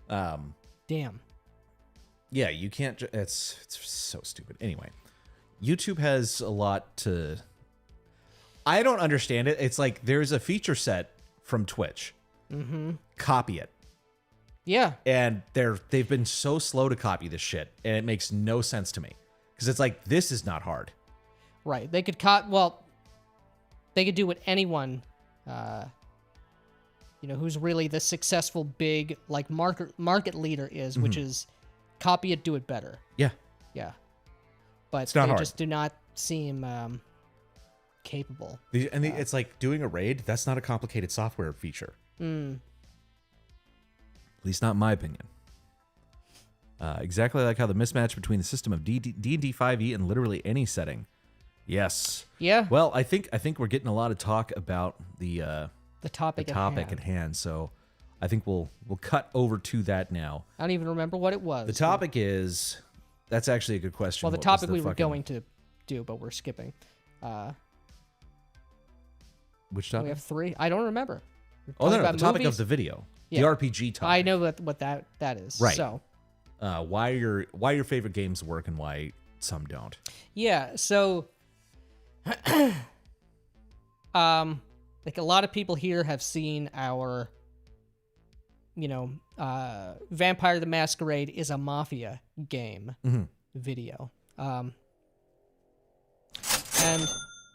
Damn. Yeah, you can't. It's so stupid. Anyway, YouTube has a lot to. I don't understand it. It's like there's a feature set from Twitch. Mm-hmm. Copy it. Yeah. And they've been so slow to copy this shit, and it makes no sense to me, because it's like, this is not hard. Right. They could they could do what anyone, who's really the successful big like market leader is, which is copy it, do it better. Yeah. Yeah. But It's not they hard. just do not seem capable. It's like doing a raid. That's not a complicated software feature. At least not in my opinion. Exactly like how the mismatch between the system of D&D 5e and literally any setting. Yes. Yeah. Well, I think we're getting a lot of talk about the topic at hand. So I think we'll cut over to that now. I don't even remember what it was. The topic is, that's actually a good question. Well, the What was topic we were going to do, but we're skipping. Which topic? We have 3. I don't remember. We're Oh, no, talking the about topic movies? of the video. Yeah. The RPG topic. I know what that is. Right. So, Why your favorite games work and why some don't. yeah. So, like a lot of people here have seen our, Vampire the Masquerade is a Mafia game video. And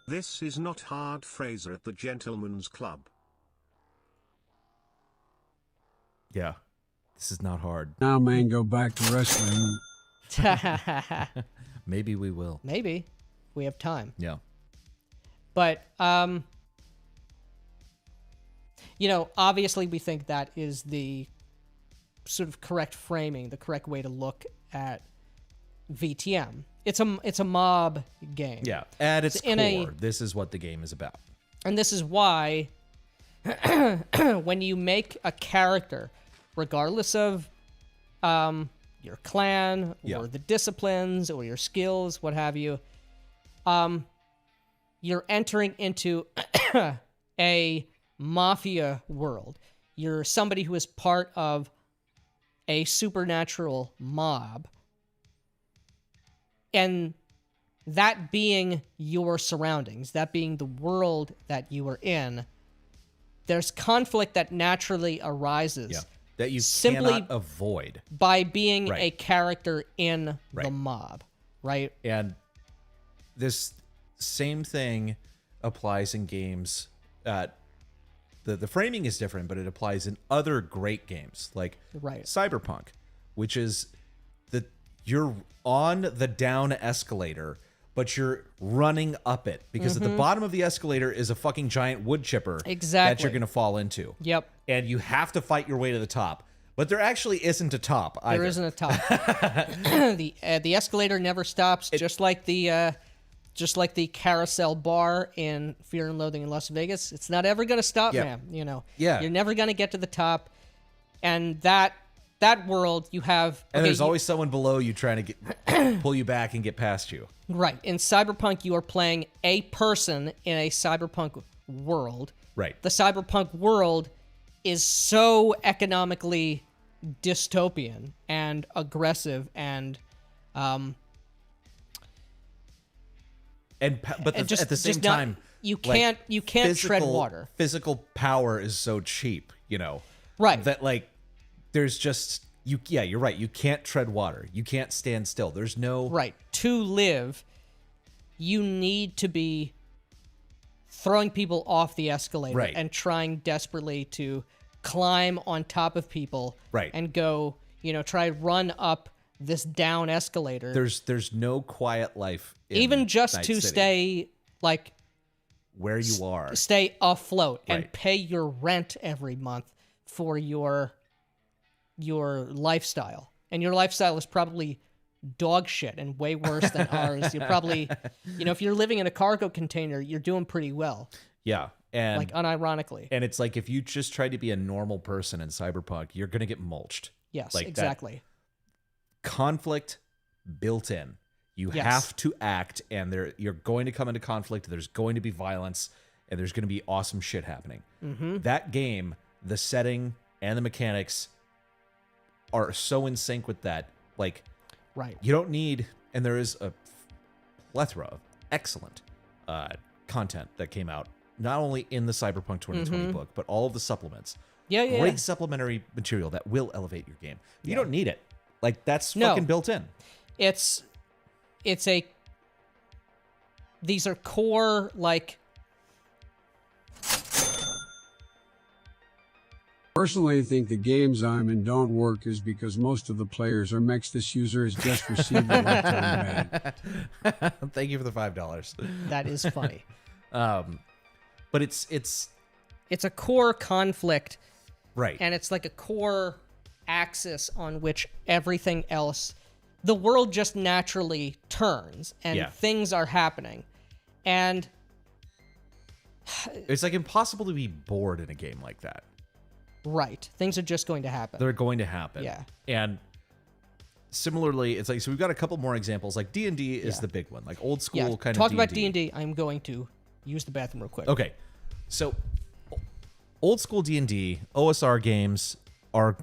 This is not hard, Fraser at the Gentleman's Club. Yeah. This is not hard. Now, man, go back to wrestling. Maybe we will. maybe we have time. Yeah. But obviously we think that is the sort of correct framing, the correct way to look at VTM. It's a mob game. Yeah. At its in core, this is what the game is about. And this is why when you make a character, regardless of your clan or Yeah. the disciplines or your skills, what have you, you're entering into a mafia world. You're somebody who is part of a supernatural mob. And that being your surroundings, that being the world that you are in, there's conflict that naturally arises Yeah. That you simply cannot avoid. by being Right. a character in the Right. mob, right? And this same thing applies in games. The framing is different, but it applies in other great games like Right. Cyberpunk, which is that you're on the down escalator, but you're running up it because at the bottom of the escalator is a fucking giant wood chipper that Exactly. you're going to fall into. Yep. And you have to fight your way to the top. But there actually isn't a top either. There isn't a top. the escalator never stops, just like the carousel bar in Fear and Loathing in Las Vegas. It's not ever going to stop, Yep. man. Yeah. You're never going to get to the top, and that world you have. And okay, there's always someone below you trying to pull you back and get past you. right in Cyberpunk. You are playing a person in a cyberpunk world. Right. The cyberpunk world is so economically dystopian and aggressive and But and just at the same just not- time, you like, can't tread water. Physical power is so cheap, Right. That like there's just You're right. You can't tread water. You can't stand still. There's no Right. To live, you need to be throwing people off the escalator Right. and trying desperately to climb on top of people Right. and go, try run up this down escalator. There's no quiet life. Even just Night to City. stay where you are. stay afloat and Right. pay your rent every month for your lifestyle. And your lifestyle is probably dog shit and way worse than ours. You're probably, if you're living in a cargo container, you're doing pretty well. Yeah. And Unironically. and it's like if you just try to be a normal person in Cyberpunk, you're going to get mulched. Yes, like that exactly. conflict built in. You Yes. have to act, and you're going to come into conflict. There's going to be violence, and there's going to be awesome shit happening. Mm-hmm. That game, the setting and the mechanics are so in sync with that. Like, Right. you don't need, and there is a plethora of excellent content that came out, not only in the Cyberpunk 2020 book, but all of the supplements. Yeah. Great supplementary material that will elevate your game. You Yeah. don't need it. Like, that's No. fucking built in. These are core, Personally, I think the games I'm in don't work is because most of the players are mechs this user has just received a lifetime ban. Thank you for the $5. that is funny. But it's It's a core conflict, right. and it's like a core axis on which everything else, the world just naturally turns, and Yeah. things are happening. And It's like impossible to be bored in a game like that. right, things are just going to happen. They're going to happen. Yeah. And similarly, it's like, so we've got a couple more examples. Like D&D is Yeah. the big one, like old school Yeah, kind talk of about D&D. D&D. I'm going to use the bathroom real quick. Okay. So old school D&D, OSR games are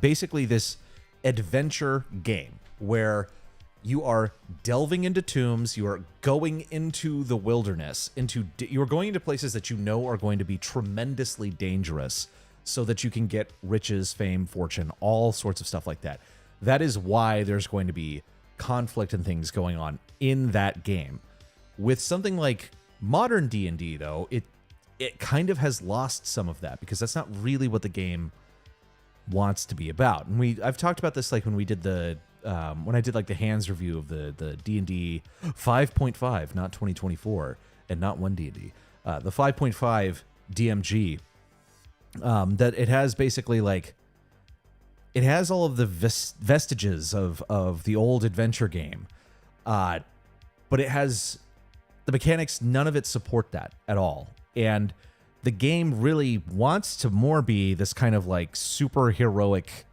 basically this adventure game where you are delving into tombs, you are going into the wilderness, you are going into places that you know are going to be tremendously dangerous so that you can get riches, fame, fortune, all sorts of stuff like that. That is why there's going to be conflict and things going on in that game. With something like modern D&D though, it kind of has lost some of that because that's not really what the game wants to be about. And I've talked about this like when we did when I did like the hands review of the D&D 5.5, not 2024, and not one D&D, the 5.5 DMG, that it has basically like, it has all of the vestiges of the old adventure game, but it has the mechanics, none of it support that at all. And the game really wants to more be this kind of like super heroic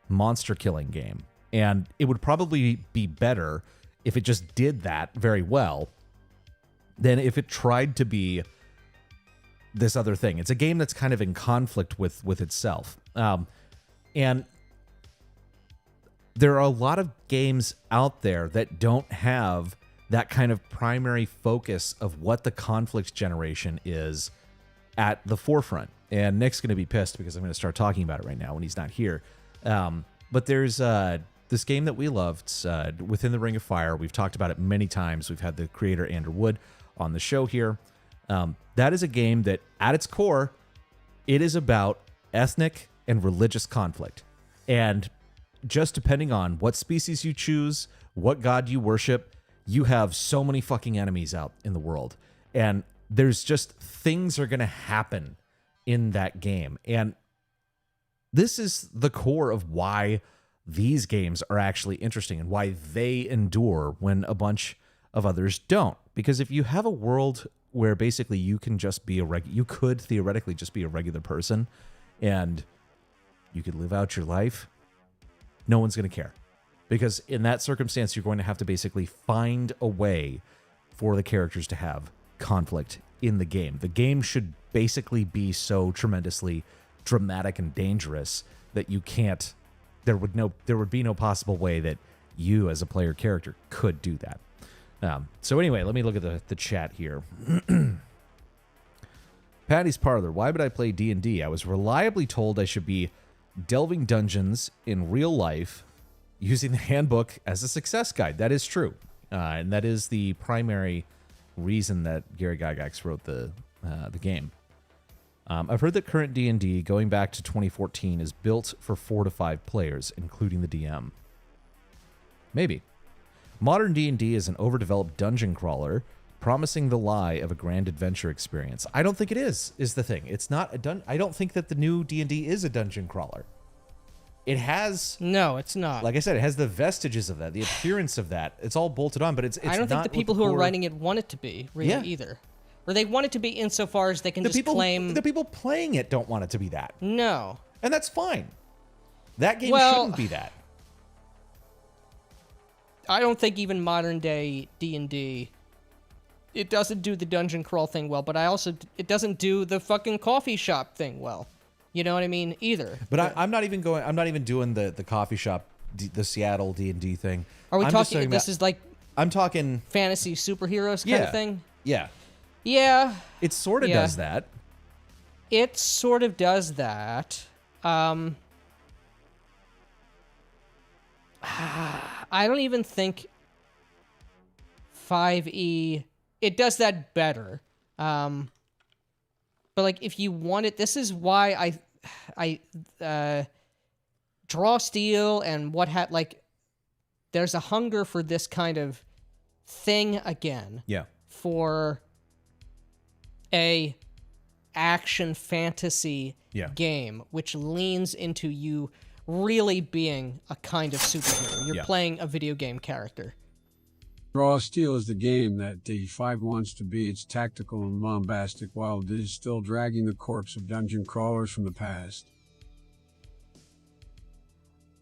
monster killing game. And it would probably be better if it just did that very well than if it tried to be this other thing. It's a game that's kind of in conflict with itself. And there are a lot of games out there that don't have that kind of primary focus of what the conflict generation is at the forefront. And Nick's going to be pissed because I'm going to start talking about it right now when he's not here. But there's this game that we loved, Within the Ring of Fire. We've talked about it many times. We've had the creator Andrew Wood on the show here. That is a game that at its core, it is about ethnic and religious conflict. And just depending on what species you choose, what god you worship, you have so many fucking enemies out in the world. And there's just things are going to happen in that game. And this is the core of why these games are actually interesting and why they endure when a bunch of others don't. Because if you have a world where basically you can just be you could theoretically just be a regular person and you could live out your life, no one's going to care. Because in that circumstance, you're going to have to basically find a way for the characters to have conflict in the game. The game should basically be so tremendously dramatic and dangerous that you can't, there would be no possible way that you as a player character could do that. So anyway, let me look at the chat here. Patty's Parlor. Why would I play D&D? I was reliably told I should be delving dungeons in real life using the handbook as a success guide. That is true. And that is the primary reason that Gary Gygax wrote the game. I've heard that current D&D, going back to 2014, is built for 4 to 5 players, including the DM. Maybe. Modern D&D is an overdeveloped dungeon crawler, promising the lie of a grand adventure experience. I don't think it is the thing. It's not a I don't think that the new D&D is a dungeon crawler. It has... No, it's not. Like I said, it has the vestiges of that, the appearance of that. It's all bolted on, but it's I don't think the people who are writing it want it to be, really, either. Or they want it to be insofar as they can just claim... The people playing it don't want it to be that. No. And that's fine. That game shouldn't be that. I don't think even modern day D&D... It doesn't do the dungeon crawl thing well, but it doesn't do the fucking coffee shop thing well. You know what I mean? Either. But I'm not even doing the coffee shop, the Seattle D&D thing. Are we talking this is like... I'm talking... fantasy superheroes kind of thing? Yeah. Yeah. It sort of does that. It sort of does that. I don't even think 5e... It does that better. But like, if you want it, this is why I Draw Steel and there's a hunger for this kind of thing again. Yeah. For a action fantasy game, which leans into you really being a kind of superhero. You're playing a video game character. Raw Steel is the game that D5 wants to be. It's tactical and bombastic, while it is still dragging the corpse of dungeon crawlers from the past.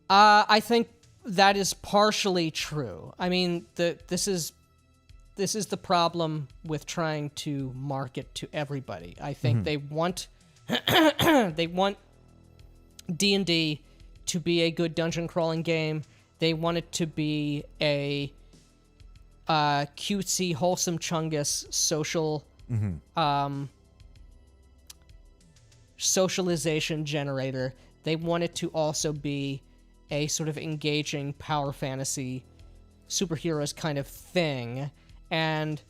I think that is partially true. I mean, this is the problem with trying to market to everybody. I think they want D&D to be a good dungeon crawling game. They want it to be a cutesy, wholesome Chungus socialization generator. They want it to also be a sort of engaging power fantasy superheroes kind of thing, and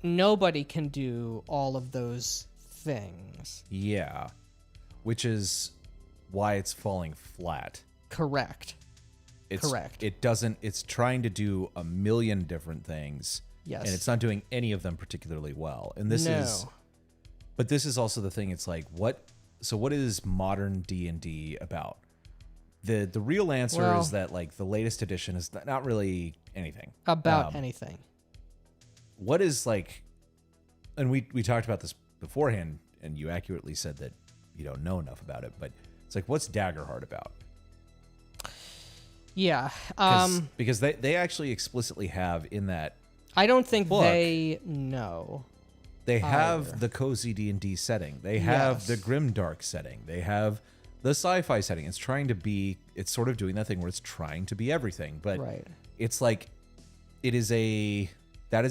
nobody can do all of those things. Yeah, which is why it's falling flat. Correct. Correct. It's trying to do a million different things. Yes. And it's not doing any of them particularly well. And this is also the thing. It's like, what is modern D&D about? The real answer is that, like, the latest edition is not really anything. About anything. What is, like, and we talked about this beforehand, and you accurately said that you don't know enough about it, but it's like, what's Daggerheart about? Yeah. Because they actually explicitly have in that I don't think book, they know. They have the cozy D&D setting. They have the grimdark setting. They have the sci-fi setting. It's sort of doing that thing where it's trying to be everything. But it's like, that is a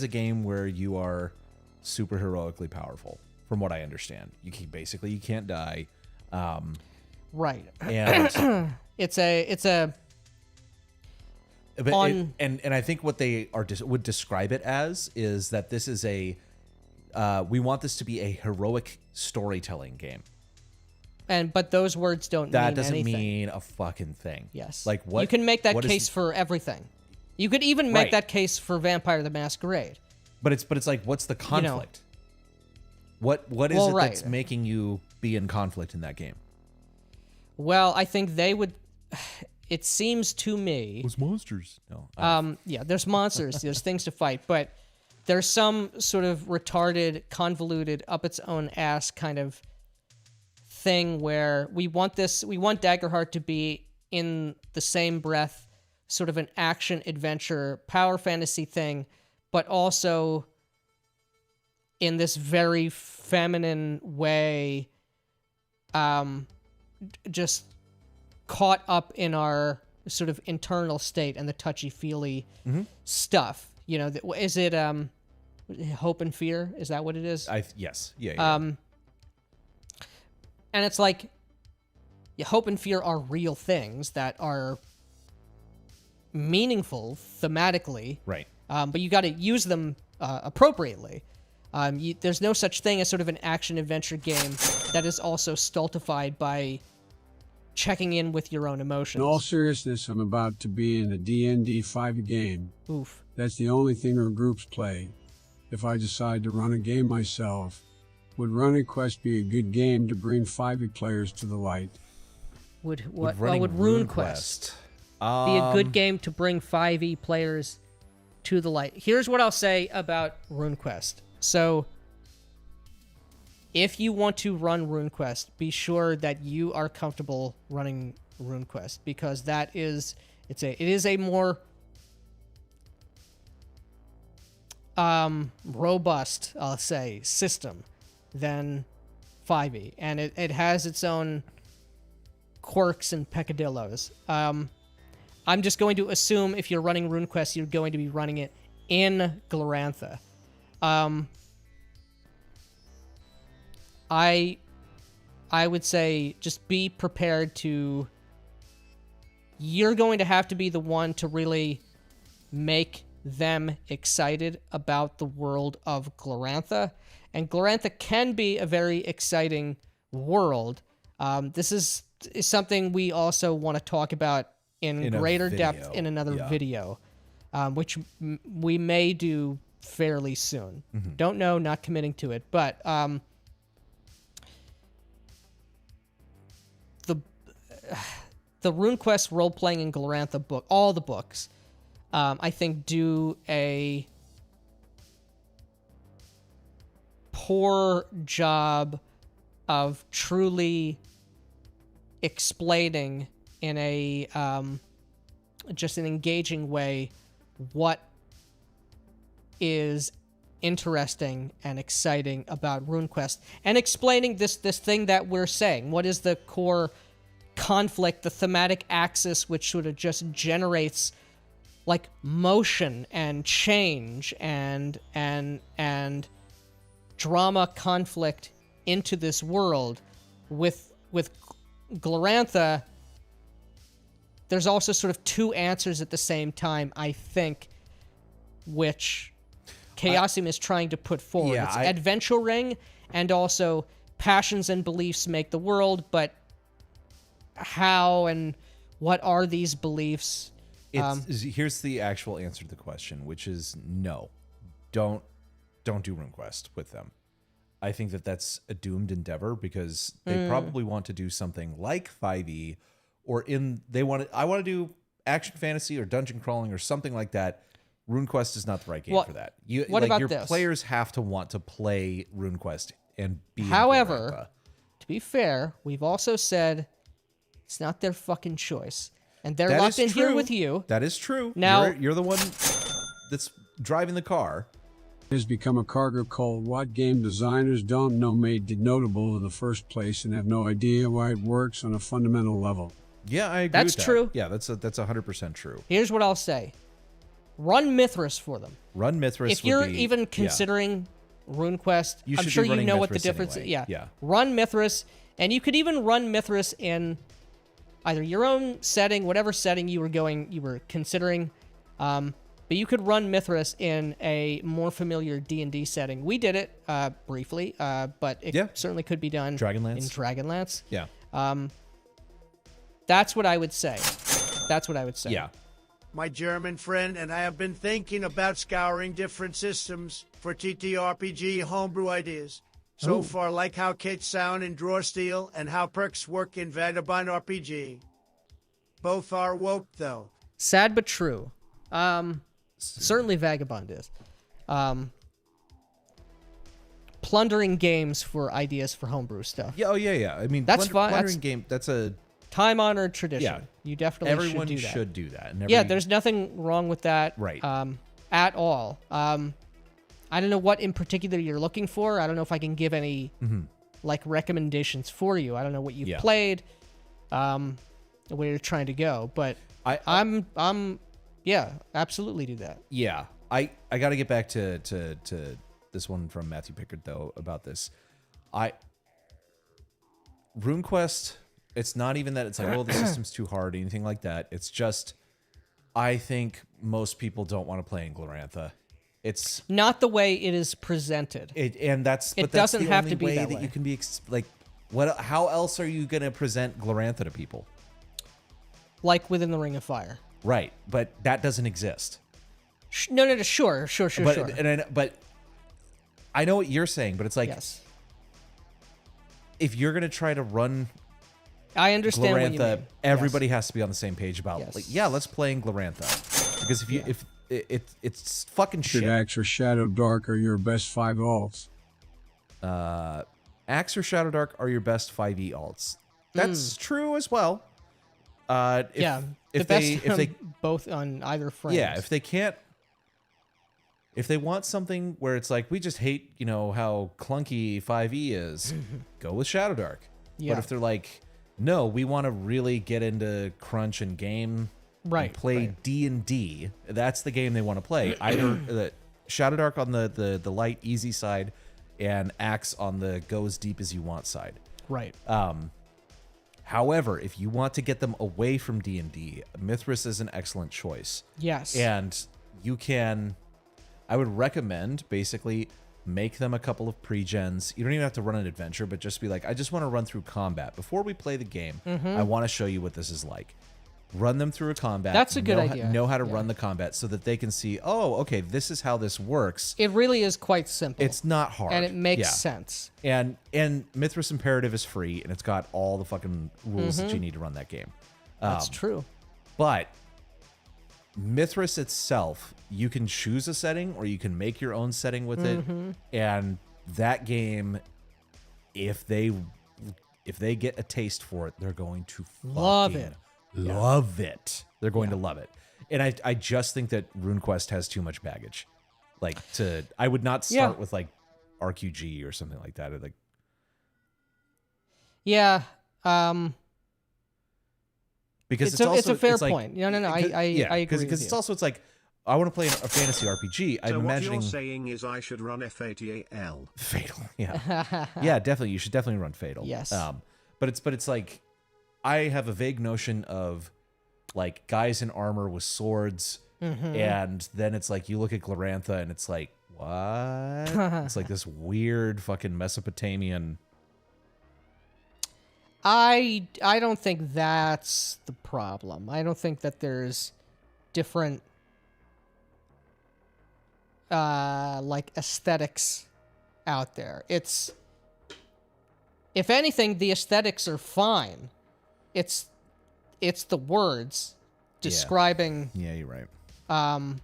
game where you are super heroically powerful, from what I understand. You can't die. Right. And it's a But and I think what they would describe it as is that this is we want this to be a heroic storytelling game. But those words don't mean anything. That doesn't mean a fucking thing. Yes. Like, what? You can make that case for everything. You could even make that case for Vampire the Masquerade. But it's like, what's the conflict? What is it that's making you be in conflict in that game? Well, I think they would. It seems to me. There's monsters. No. Yeah, there's monsters. There's things to fight, but there's some sort of retarded, convoluted, up its own ass kind of thing where we want Daggerheart to be in the same breath, sort of an action adventure power fantasy thing, but also in this very feminine way, just caught up in our sort of internal state and the touchy-feely stuff. You know, is it hope and fear? Is that what it is? Yes. Yeah. And it's like, hope and fear are real things that are meaningful thematically. Right. But you got to use them appropriately. There's no such thing as sort of an action-adventure game that is also stultified by checking in with your own emotions. In all seriousness, I'm about to be in a D&D 5 game. Oof. That's the only thing our groups play. If I decide to run a game myself, would Running Quest be a good game to bring 5e players to the light? Would running RuneQuest be a good game to bring 5e players to the light? Here's what I'll say about RuneQuest. So, if you want to run RuneQuest, be sure that you are comfortable running RuneQuest, because it is a more robust, I'll say, system than 5e, and it has its own quirks and peccadillos. I'm just going to assume if you're running RuneQuest, you're going to be running it in Glorantha. I would say just be prepared to... You're going to have to be the one to really make them excited about the world of Glorantha. And Glorantha can be a very exciting world. This is something we also want to talk about in greater depth in another video, which we may do fairly soon. Don't know, not committing to it, but the RuneQuest role-playing in Glorantha book, all the books, I think do a poor job of truly explaining in a just an engaging way what is interesting and exciting about RuneQuest, and explaining this thing that we're saying. What is the core conflict, the thematic axis, which sort of just generates like motion and change and drama conflict into this world. With Glorantha, there's also sort of two answers at the same time, I think, which Chaosium is trying to put forward. Yeah, it's adventuring, and also passions and beliefs make the world, but how and what are these beliefs? Here's the actual answer to the question, which is no. Don't do RuneQuest with them. I think that's a doomed endeavor, because they probably want to do something like 5e, or I want to do action fantasy or dungeon crawling or something like that. RuneQuest is not the right game for that. What about your this? players have to want to play RuneQuest and be. However, to be fair, we've also said it's not their fucking choice, and they're locked in here with you. That is true. Now you're the one that's driving the car. Has become a cargo cult what game designers don't know made it notable in the first place and have no idea why it works on a fundamental level. Yeah, I agree. That's with that. true. Yeah, that's 100% true. Here's what I'll say: run Mithras for them. Run Mithras. If you're even considering RuneQuest, I'm sure you know what the difference is. Anyway. Yeah. Run Mithras, and you could even run Mithras in either your own setting, whatever setting you were considering. But you could run Mithras in a more familiar D&D setting. We did it briefly, but it certainly could be done in Dragonlance. Yeah. That's what I would say. Yeah. My German friend and I have been thinking about scouring different systems for TTRPG homebrew ideas. So far, like how kits sound in Draw Steel and how perks work in Vagabond RPG. Both are woke, though. Sad but true. Certainly Vagabond is. Plundering games for ideas for homebrew stuff. Yeah, yeah. I mean, that's fine. Plundering game, that's a time-honored tradition. Yeah. You definitely everyone should do that. Yeah, there's nothing wrong with that. Right. At all. I don't know what in particular you're looking for. I don't know if I can give any like recommendations for you. I don't know what you've played, where you're trying to go, but I'm absolutely do that. Yeah. I got to get back to this one from Matthew Pickard though about this. RuneQuest, It's not even that it's like, oh, the system's too hard, or anything like that. It's just, I think most people don't want to play in Glorantha. It's not the way it is presented. and that's It but that's doesn't the have only to be way that that way. you can be like, what? How else are you gonna present Glorantha to people? Like within the Ring of Fire. Right, but that doesn't exist. No, sure. But I know what you're saying, but it's like, Yes. if you're gonna try to run I understand what you Glorantha, mean. everybody has to be on the same page about Yes. like, yeah, let's play in Glorantha, because if you if it's fucking Should shit. Axe or Shadow Dark are your best 5 alts. Axe or Shadow Dark are your best 5e alts. That's true as well. If the they best both on either frame. yeah, if they want something where it's like, we just hate, how clunky 5e is, go with Shadow Dark. Yeah. But if they're like, no, we want to really get into crunch and game, Right, and play right. D&D, that's the game they want to play. Either the Shadow Dark on the light, easy side, and Axe on the go as deep as you want side. Right. However, if you want to get them away from D&D, Mithras is an excellent choice. Yes. And I would recommend basically make them a couple of pre-gens. You don't even have to run an adventure, but just be like, I just want to run through combat. Before we play the game, I want to show you what this is like. Run them through a combat. That's a good idea. Know how to run the combat so that they can see, oh, okay, this is how this works. It really is quite simple. It's not hard. and it makes Yeah. sense. And Mithras Imperative is free, and it's got all the fucking rules that you need to run that game. That's true. But Mithras itself, you can choose a setting or you can make your own setting with it. And that game, if they get a taste for it, they're going to Love fucking it. love it. They're going to love it. And I just think that RuneQuest has too much baggage. I would not start with like RQG or something like that. Or like, Yeah. because It's a fair like- point. No, I agree with because you. it's also, it's like, I want to play a fantasy RPG. I'm So what imagining you're saying is I should run F80AL. Fatal. Yeah. Yeah, definitely. You should definitely run Fatal. Yes. But it's like, I have a vague notion of like guys in armor with swords, and then it's like you look at Glorantha and it's like, what? It's like this weird fucking Mesopotamian. I don't think that's the problem. I don't think that there's different like aesthetics out there. It's, if anything, the aesthetics are fine. It's the words describing, Yeah, you're right.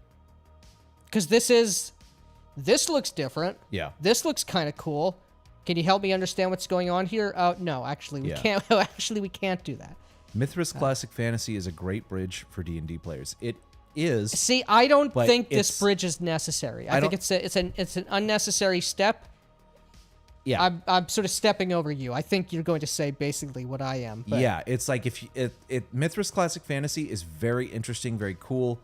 because this looks different. Yeah. This looks kind of cool. Can you help me understand what's going on here? No, actually, we Yeah. can't. Actually, we can't do that. Mithras Classic Fantasy is a great bridge for D&D players. It is. See, I don't But think it's- this bridge is necessary. I I think don't- it's an unnecessary step. Yeah. I'm sort of stepping over you. I think you're going to say basically what I am. But Yeah, it's like if you, Mithras Classic Fantasy is very interesting, very cool.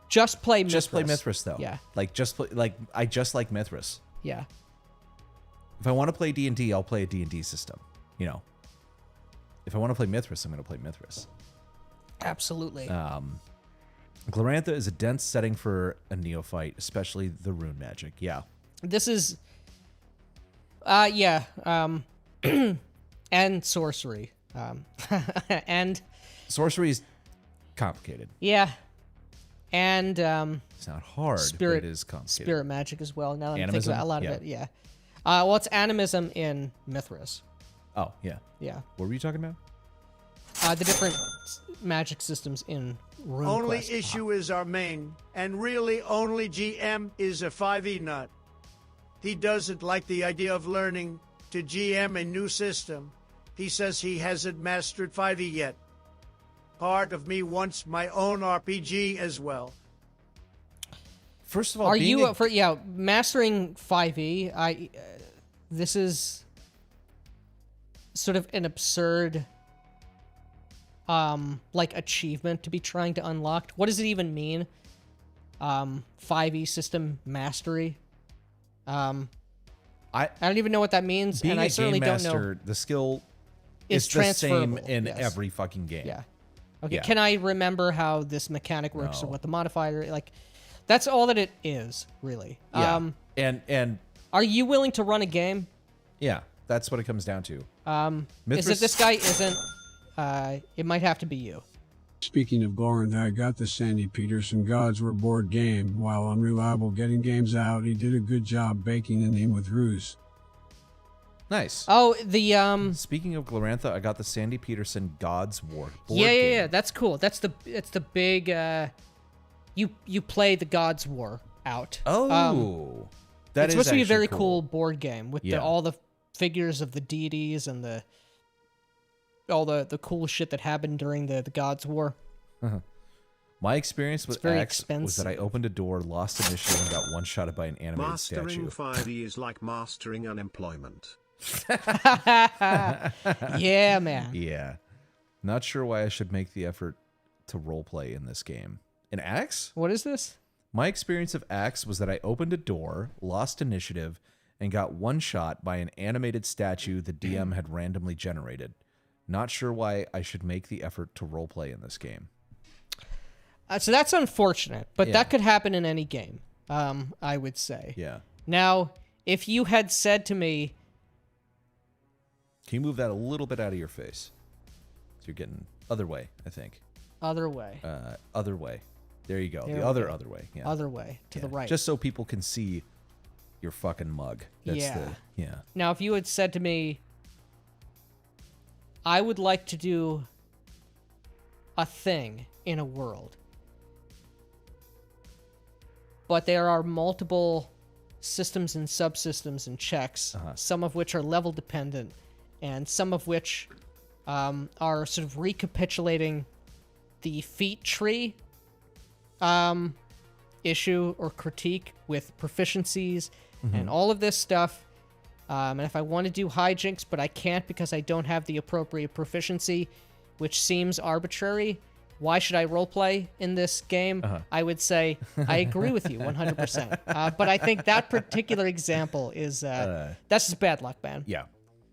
just play Mithras. Just play Mithras though. Yeah. Like just play, like I just like Mithras. Yeah. If I want to play D&D, I'll play a D&D system. If I want to play Mithras, I'm going to play Mithras. Absolutely. Glorantha is a dense setting for a neophyte, especially the rune magic. Yeah. This is yeah, and sorcery. And Sorcery is complicated. yeah. And It's not hard, spirit but it is complicated. spirit magic as well. Now that I'm thinking Animism? about a lot Yeah. of it, yeah. Well, it's animism in Mithras. Oh, yeah. Yeah. What were you talking about? The different magic systems in RuneQuest. Only issue is our main, and really only GM is a 5e nut. He doesn't like the idea of learning to GM a new system. He says he hasn't mastered 5e yet. Part of me wants my own RPG as well. First of all, Are being you a- up for mastering 5e? This is sort of an absurd like achievement to be trying to unlock. What does it even mean? 5e system mastery. I don't even know what that means, being and a I certainly game don't know. master, the skill is it's the same transferable, in yes. every fucking game. Yeah. Okay. Yeah. Can I remember how this mechanic works or No. what the modifier like? That's all that it is, really. Yeah. And Are you willing to run a game? yeah, that's what it comes down to. Is Mithras- it this guy isn't? It might have to be you. Speaking of Goran, I got the Sandy Peterson Gods Were board game. While unreliable getting games out, he did a good job baking the name with ruse. Nice. Oh, the Speaking of Glorantha, I got the Sandy Peterson Gods War board yeah, game. that's cool. It's the big you play the Gods War out. Oh, that it's is supposed to be a actually very cool board game with Yeah. all the figures of the deities and all the cool shit that happened during the Gods War. My experience with very X was that I opened a door, lost initiative, and got one-shotted by an animated Mastering statue. 5e is like mastering unemployment. Yeah, man. Yeah. Not sure why I should make the effort to roleplay in this game. In Axe? What is this? My experience of Axe was that I opened a door, lost initiative, and got one-shot by an animated statue the DM had randomly generated. Not sure why I should make the effort to roleplay in this game. So that's unfortunate, but Yeah. that could happen in any game, I would say. Yeah. Now, if you had said to me, Can you move that a little bit out of your face? So you're getting other way, I think. other way, Other way. There you go. There The we other go. other way. Yeah. other way, to the Yeah. right. Just so people can see your fucking mug. That's Yeah. yeah. Now, if you had said to me, I would like to do a thing in a world, but there are multiple systems and subsystems and checks, some of which are level dependent, and some of which are sort of recapitulating the feat tree issue or critique with proficiencies and all of this stuff. And if I want to do hijinks, but I can't because I don't have the appropriate proficiency, which seems arbitrary, why should I roleplay in this game? I would say I agree with you 100%. But I think that particular example is that's just bad luck, man. Yeah.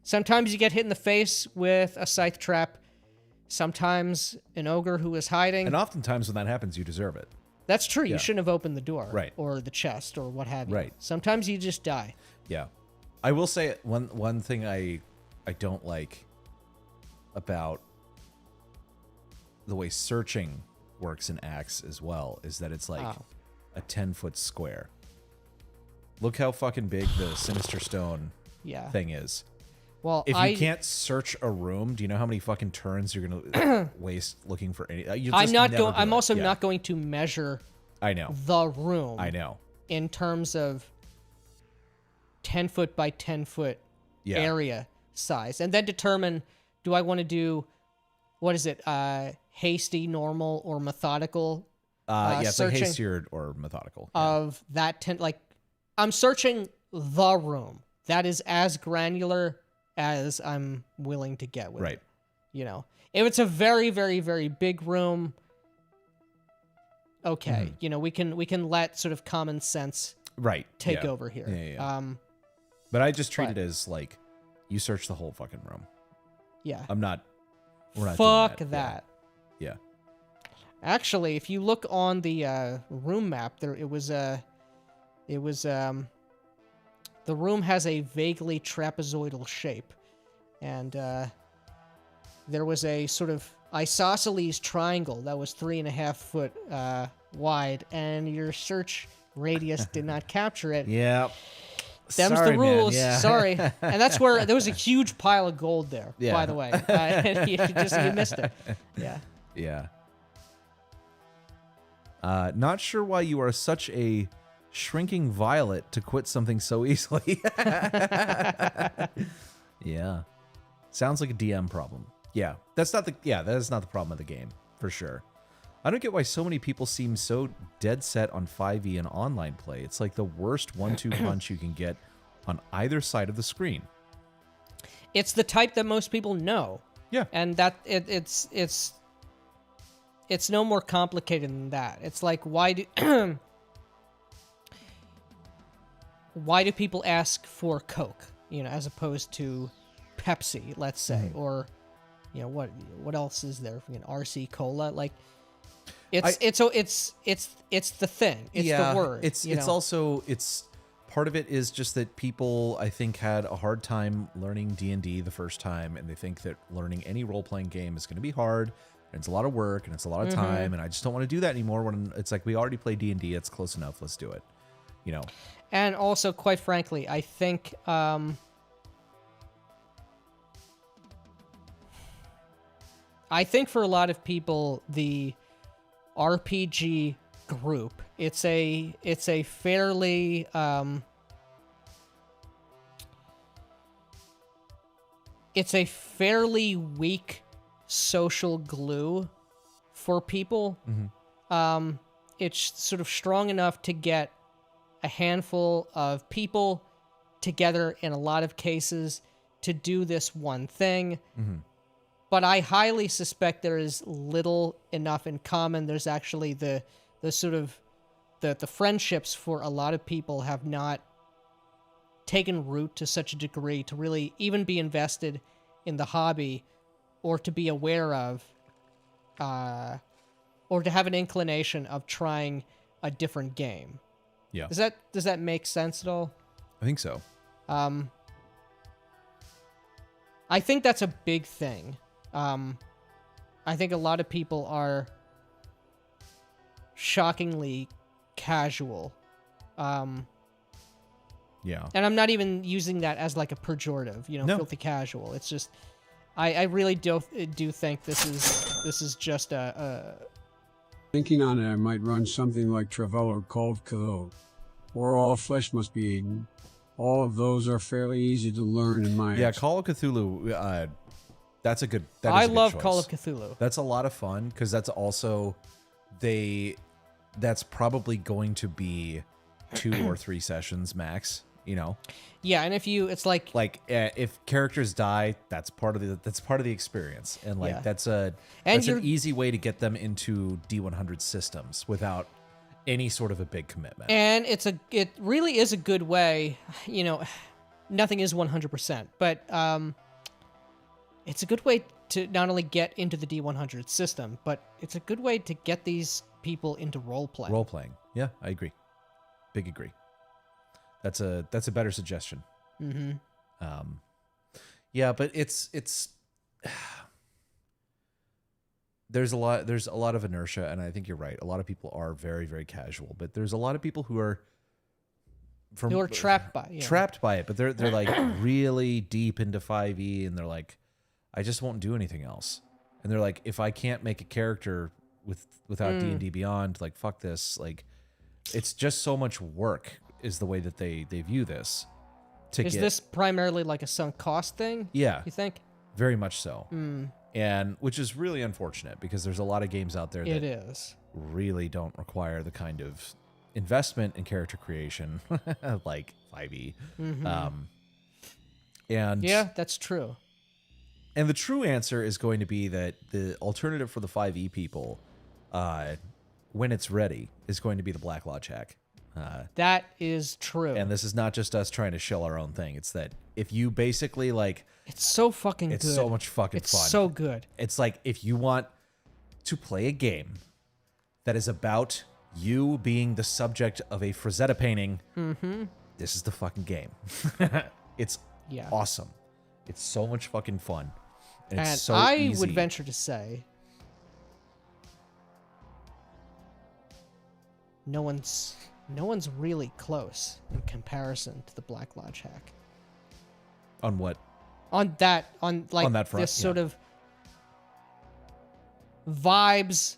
Sometimes you get hit in the face with a scythe trap. Sometimes an ogre who is hiding. And oftentimes when that happens, you deserve it. That's true. Yeah. You shouldn't have opened the door, Right. or the chest, or what have you. Right. Sometimes you just die. Yeah. I will say one thing I don't like about the way searching works in Axe as well is that it's like a 10-foot square. Look how fucking big the Sinister Stone Yeah. thing is. Well, If you can't search a room, do you know how many fucking turns you're gonna waste looking for any? I'm also not going to measure I know. the room. I know. In terms of 10 foot by 10 foot Yeah. area size, and then determine, do I want to do, what is it, hasty, normal, or methodical? Yeah, it's like searching hastier or methodical. of that 10. Like, I'm searching the room. That is as granular as I'm willing to get with Right. it. You know, if it's a very, very, very big room, okay, you know, we can let sort of common sense Right. take yeah. over here. Yeah. But I just treat it as like you search the whole fucking room. Yeah. We're not Fuck doing that. Yeah. Actually, if you look on the room map, the room has a vaguely trapezoidal shape, and there was a sort of isosceles triangle that was 3.5 foot wide, and your search radius did not capture it. Yeah. Them's Sorry, the man. rules. Yeah. Sorry. And that's where there was a huge pile of gold there, Yeah. by the way. You missed it. Yeah. Yeah. Not sure why you are such a shrinking violet to quit something so easily. Yeah. Sounds like a DM problem. Yeah. That is not the problem of the game, for sure. I don't get why so many people seem so dead set on 5e and online play. It's like the worst 1-2 punch you can get on either side of the screen. It's the type that most people know. Yeah. And that it's no more complicated than that. It's like, why do people ask for Coke, you know, as opposed to Pepsi, let's say, or you know, what else is there? RC Cola, like it's the thing. It's the word. It's also part of it is just that people, I think, had a hard time learning D&D the first time, and they think that learning any role-playing game is going to be hard, and it's a lot of work, and it's a lot of time, and I just don't want to do that anymore. When it's like, we already play D&D, it's close enough, let's do it, you know. And also, quite frankly, I think for a lot of people, the RPG group, it's a fairly weak social glue for people. It's sort of strong enough to get a handful of people together in a lot of cases to do this one thing. But I highly suspect there is little enough in common. There's actually the sort of the friendships for a lot of people have not taken root to such a degree to really even be invested in the hobby, or to be aware of, or to have an inclination of trying a different game. Yeah. Does that make sense at all? I think so. I think that's a big thing. I think a lot of people are shockingly casual. Yeah. And I'm not even using that as like a pejorative, you know, No. filthy casual. It's just, I really do think this is just a Thinking on it, I might run something like Travel or Call of Cthulhu, or All Flesh Must Be Eaten. All of those are fairly easy to learn in my Yeah, Call of Cthulhu, that's a good that is I a good love choice. Call of Cthulhu. That's a lot of fun, because that's also that's probably going to be 2 or 3 sessions max, you know. Yeah, and it's like if characters die, that's part of the experience, and like Yeah. that's And an you're- easy way to get them into D100 systems without any sort of a big commitment. and it really is a good way, you know, nothing is 100%, but it's a good way to not only get into the D100 system, but it's a good way to get these people into role play. Role playing, yeah, I agree, big agree. That's a better suggestion. Yeah, but it's there's a lot of inertia, and I think you're right. A lot of people are very, very casual, but there's a lot of people who are trapped by it. trapped by it, but they're like really deep into 5e, and they're like, I just won't do anything else. And they're like, if I can't make a character without D&D Beyond, like, fuck this. Like, it's just so much work is the way that they view this. Is this primarily like a sunk cost thing? Yeah. You think? Very much so. And which is really unfortunate, because there's a lot of games out there that It is. really don't require the kind of investment in character creation like 5e. And Yeah, that's true. And the true answer is going to be that the alternative for the 5e people, when it's ready, is going to be the Black Lodge hack. That is true. And this is not just us trying to shill our own thing. It's that if you basically like, it's so fucking it's good. so much fucking It's fun. so good. It's like, if you want to play a game that is about you being the subject of a Frazetta painting, this is the fucking game. It's Yeah. awesome. It's so much fucking fun. And And it's so I easy. would venture to say no one's really close in comparison to the Black Lodge hack. On what? On that front, this sort of vibes,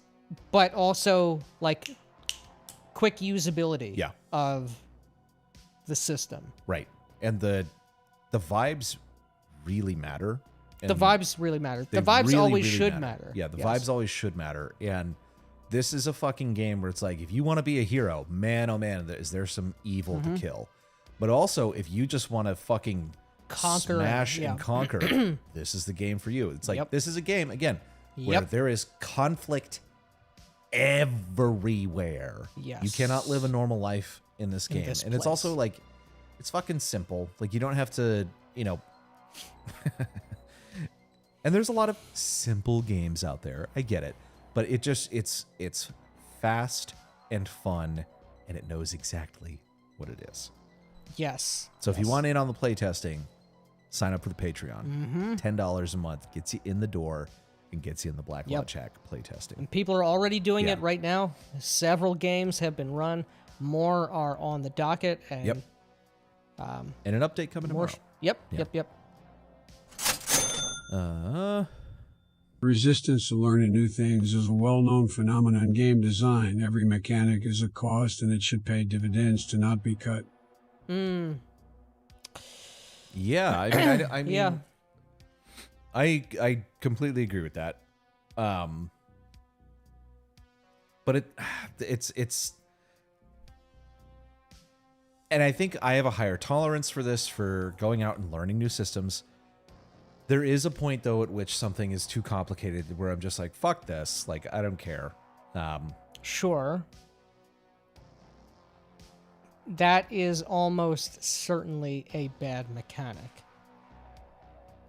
but also like quick usability of the system. Right. And the vibes really matter. The vibes really matter. The They vibes really, always really should matter. Yeah, the Yes. vibes always should matter. And this is a fucking game where it's like, if you want to be a hero, man, oh man, is there some evil to kill. But also, if you just want to fucking Conquer, smash yeah. and conquer, this is the game for you. It's like, Yep. this is a game, again, where Yep. there is conflict everywhere. Yes. You cannot live a normal life in this game. this And it's place. also like, it's fucking simple. Like, you don't have to, you know... And there's a lot of simple games out there. I get it. But it's fast and fun, and it knows exactly what it is. Yes. So if you want in on the playtesting, sign up for the Patreon. $10 a month gets you in the door and gets you in the Black Lodge Hack playtesting. And people are already doing it right now. Several games have been run. More are on the docket. And, and an update coming tomorrow. Yep. Resistance to learning new things is a well-known phenomenon in game design. Every mechanic is a cost, and it should pay dividends to not be cut. Yeah, I mean, I completely agree with that. But it's, and I think I have a higher tolerance for this, for going out and learning new systems. There is a point, though, at which something is too complicated where I'm just like, fuck this. Like, I don't care. Sure. That is almost certainly a bad mechanic.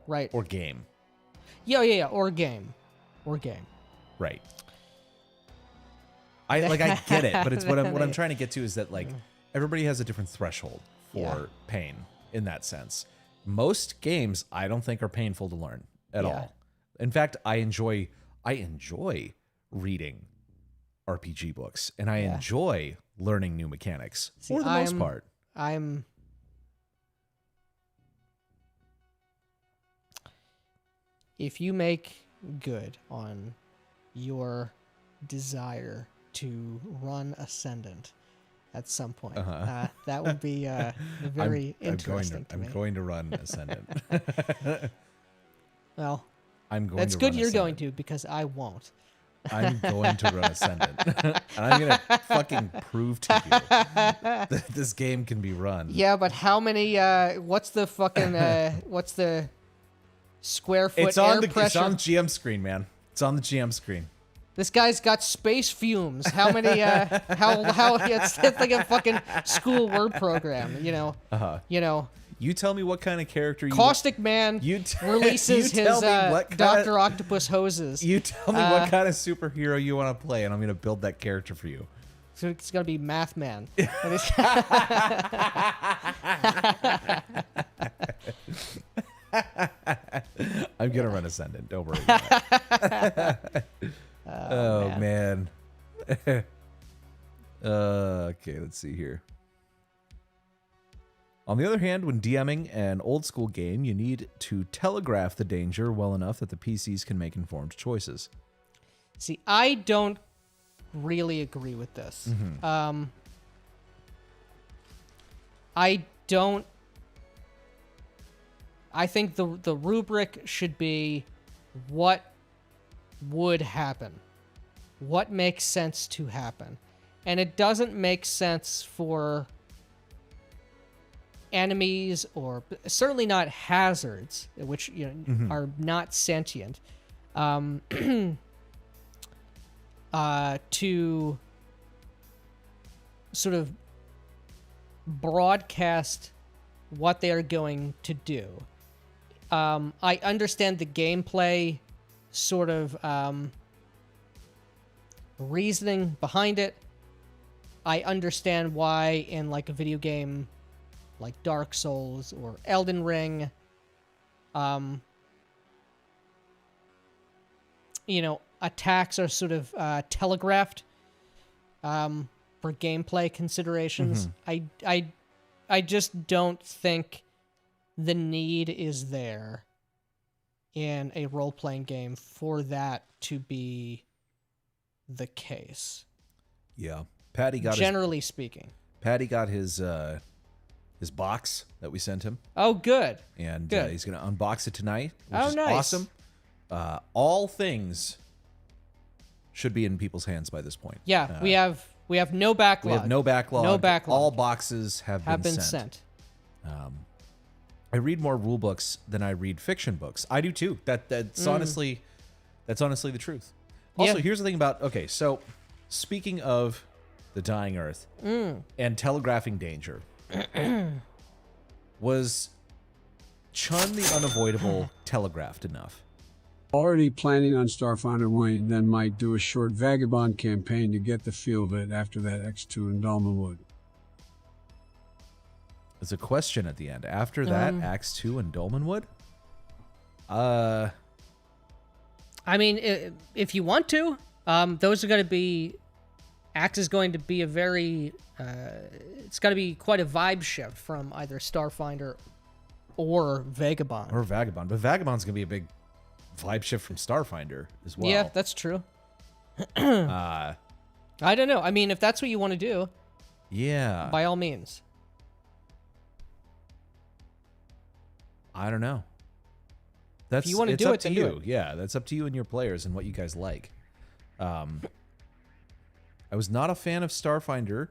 Right. Or game. Yeah. Or game. Right. I get it, but it's what I'm trying to get to is that, like, everybody has a different threreshold for pain in that sense. Most games I don't think are painful to learn at all. In fact, I enjoy reading RPG books, and I enjoy learning new mechanics for the most part. If you make good on your desire to run Ascendant at some point, that would be very interesting to me. I'm going to run Ascendant. Well, that's good you're going to, because I won't. I'm going to run Ascendant. And I'm going to fucking prove to you that this game can be run. Yeah, but how many, what's the fucking, what's the square foot air pressure? It's on the GM screen, man. It's on the GM screen. This guy's got space fumes. How many, it's like a fucking school word program, you know. You tell me what kind of character you Caustic Man releases his Dr. Octopus hoses. You tell me what kind of superhero you want to play, and I'm going to build that character for you. So it's going to be Math Man. I'm going to run Ascendant. Don't worry about it. Oh, man. Okay, let's see here. On the other hand, when DMing an old school game, you need to telegraph the danger well enough that the PCs can make informed choices. See, I don't really agree with this. I think the rubric should be what would happen. What makes sense to happen. And it doesn't make sense for enemies, or certainly not hazards, which are not sentient, to sort of broadcast what they are going to do. I understand the gameplay sort of reasoning behind it. I understand why in like a video game like Dark Souls or Elden Ring, attacks are sort of telegraphed for gameplay considerations. I just don't think the need is there in a role-playing game for that to be the case. Yeah. Patty got generally speaking. Patty got his box that we sent him. Oh, good. And he's going to unbox it tonight, which is nice. awesome. All things should be in people's hands by this point. Yeah, we have no backlog. We have no backlog. No backlog. All boxes have been sent. I read more rule books than I read fiction books. I do too. That's honestly the truth. Also, here's the thing about so speaking of the dying Earth and telegraphing danger, was Chun the Unavoidable telegraphed enough? Already planning on Starfinder Wayne, then might do a short Vagabond campaign to get the feel of it after that X2 in Dolmenwood. There's a question at the end. After that, Acts 2 and Dolmenwood? I mean, if you want to, those are going to be... Acts is going to be a very... it's going to be quite a vibe shift from either Starfinder or Vagabond. Or Vagabond. But Vagabond's going to be a big vibe shift from Starfinder as well. Yeah, that's true. I don't know. I mean, if that's what you want to do, yeah, by all means. I don't know. That's if you want to it's do up it, to then you. do it. Yeah, that's up to you and your players and what you guys like. I was not a fan of Starfinder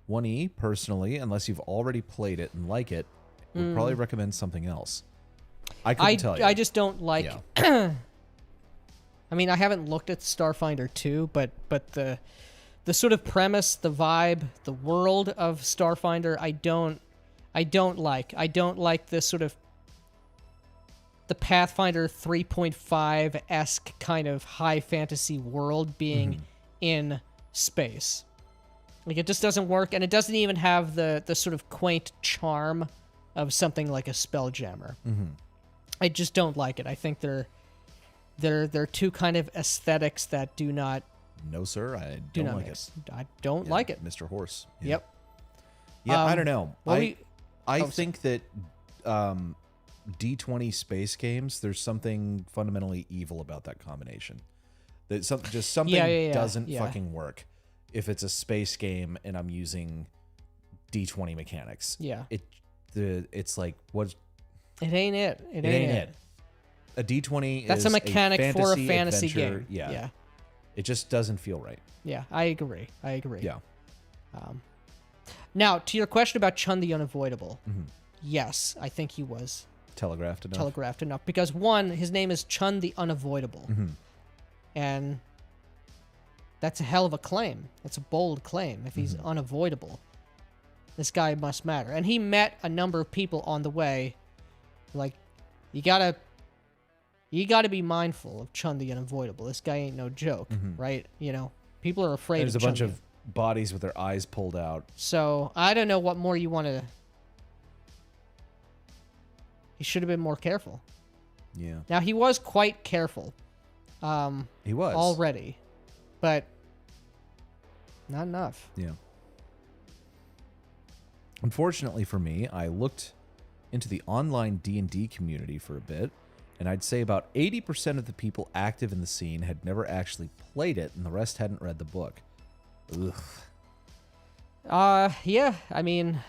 1E personally, unless you've already played it and like it. Would probably recommend something else. I couldn't tell you. I just don't like. Yeah. I mean, I haven't looked at Starfinder 2, but the sort of premise, the vibe, the world of Starfinder, I don't like. I don't like this sort of the Pathfinder 3.5-esque kind of high fantasy world being in space. Like, it just doesn't work, and it doesn't even have the sort of quaint charm of something like a Spelljammer. I just don't like it. I think they're two kind of aesthetics that do not... No, sir, I do don't not like mix. it. I don't like it. Mr. Horse. Yeah. Yep. Yeah, I don't know. well, I think that D20 space games, there's something fundamentally evil about that combination. That something doesn't fucking work if it's a space game and I'm using D20 mechanics. Yeah. It's like what? It ain't it. It ain't it. A D20 That's is a mechanic for a fantasy fantasy adventure. game. Yeah. It just doesn't feel right. Yeah, I agree. Yeah. Now, to your question about Chun the Unavoidable, yes, I think he was Telegraphed enough. Because one, his name is Chun the Unavoidable. And that's a hell of a claim. That's a bold claim. If he's unavoidable, this guy must matter. And he met a number of people on the way. Like, you gotta be mindful of Chun the Unavoidable. This guy ain't no joke, right? You know, people are afraid There's of a bunch Chun. of bodies with their eyes pulled out. So, I don't know what more you want to... He should have been more careful. Yeah. Now, he was quite careful. He was. Already. But not enough. Yeah. Unfortunately for me, I looked into the online D&D community for a bit, and I'd say about 80% of the people active in the scene had never actually played it, and the rest hadn't read the book. Ugh. Yeah, I mean,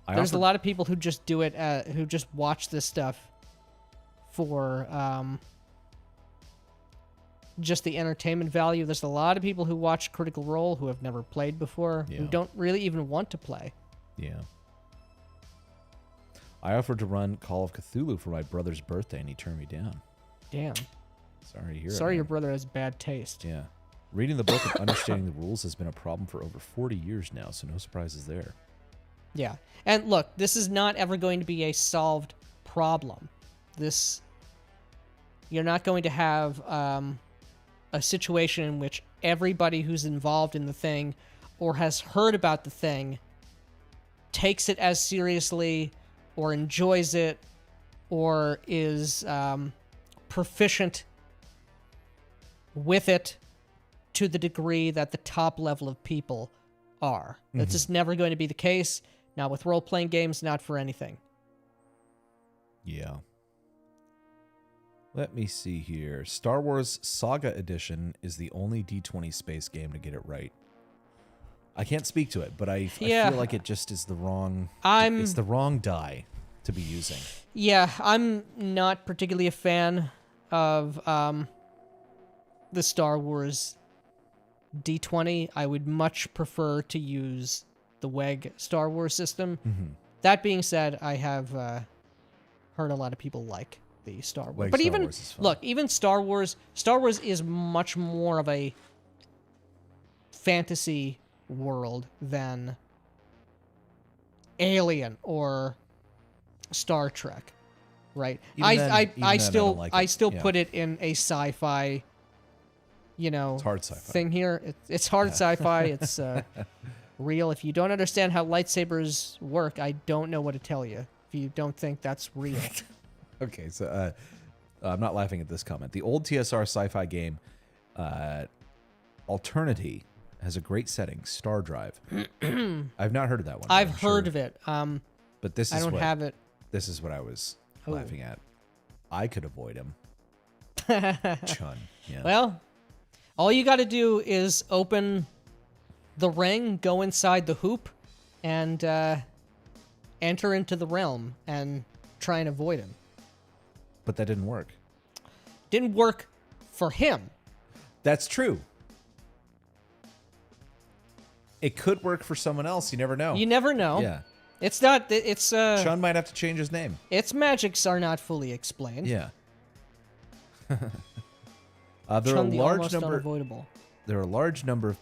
there's a lot of people who just do it, who just watch this stuff for just the entertainment value. There's a lot of people who watch Critical Role who have never played before, who don't really even want to play. Yeah. I offered to run Call of Cthulhu for my brother's birthday, and he turned me down. Damn. Sorry to hear it. Sorry your brother has bad taste. Yeah. Reading the book and understanding the rules has been a problem for over 40 years now, so no surprises there. Yeah. And look, this is not ever going to be a solved problem. You're not going to have a situation in which everybody who's involved in the thing or has heard about the thing takes it as seriously or enjoys it or is proficient with it to the degree that the top level of people are. That's just never going to be the case. Not with role-playing games, not for anything. Yeah. Let me see here. Star Wars Saga Edition is the only D20 space game to get it right. I can't speak to it, but I feel like it just is the wrong... it's the wrong die to be using. Yeah, I'm not particularly a fan of the Star Wars D20. I would much prefer to use the WEG Star Wars system. That being said, I have heard a lot of people like the Star Wars. But even look, even Star Wars is much more of a fantasy world than Alien or Star Trek. Right. Even then- even then, I still don't like it. still Yeah. put it in a sci-fi, It's hard sci-fi. thing here. It's hard sci-fi. It's real. If you don't understand how lightsabers work, I don't know what to tell you. If you don't think that's real. Okay, so I'm not laughing at this comment. The old TSR sci-fi game, Alternity, has a great setting, Star Drive. I've not heard of that one. I've heard of it. But this is I don't have it. This is what I was Oh. laughing at. I could avoid him. Chun. Yeah. Well, all you got to do is open the ring, go inside the hoop, and enter into the realm and try and avoid him. But that didn't work. Didn't work for him. That's true. It could work for someone else. You never know. You never know. Yeah. It's not. It's Chun might have to change his name. its magics are not fully explained. Yeah. There are Chun a the large almost number. unavoidable. There are a large number of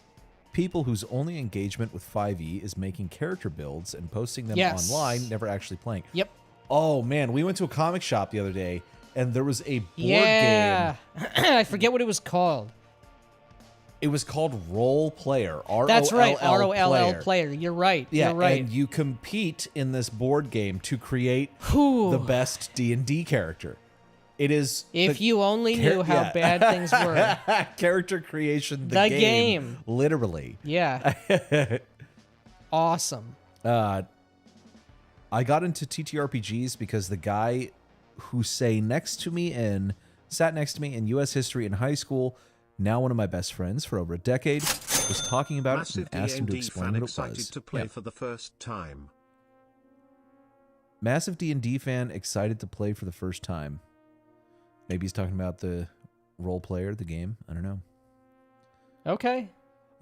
people whose only engagement with 5e is making character builds and posting them Yes. online, never actually playing. Yep. Oh man, we went to a comic shop the other day, and there was a board Yeah. game. I forget what it was called. It was called Roll Player. R-O-L-L That's right. Player. ROLL player. You're right. Yeah, You're right. and you compete in this board game to create Whew. the best D&D character. It is If you only knew how bad things were. character creation. The game. Literally. Yeah. Awesome. I got into TTRPGs because the guy who sat next to me in U.S. history in high school, now one of my best friends for over a decade, was talking about Massive it and asked him to D&D explain fan what it excited was. to play Yeah. for the first time. Massive D&D fan excited to play for the first time. Maybe he's talking about the role player, the game. I don't know. Okay.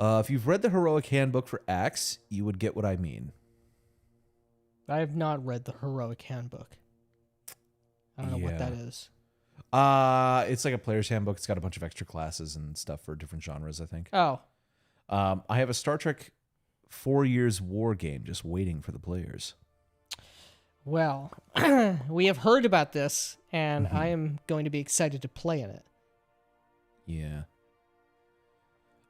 If you've read the Heroic Handbook for Axe, you would get what I mean. I have not read the Heroic Handbook. I don't know what that Yeah. is. It's like a player's handbook. It's got a bunch of extra classes and stuff for different genres, I think. Oh. I have a Star Trek 4 Years War game just waiting for the players. Well, we have heard about this, and Mm-hmm. I am going to be excited to play in it. Yeah.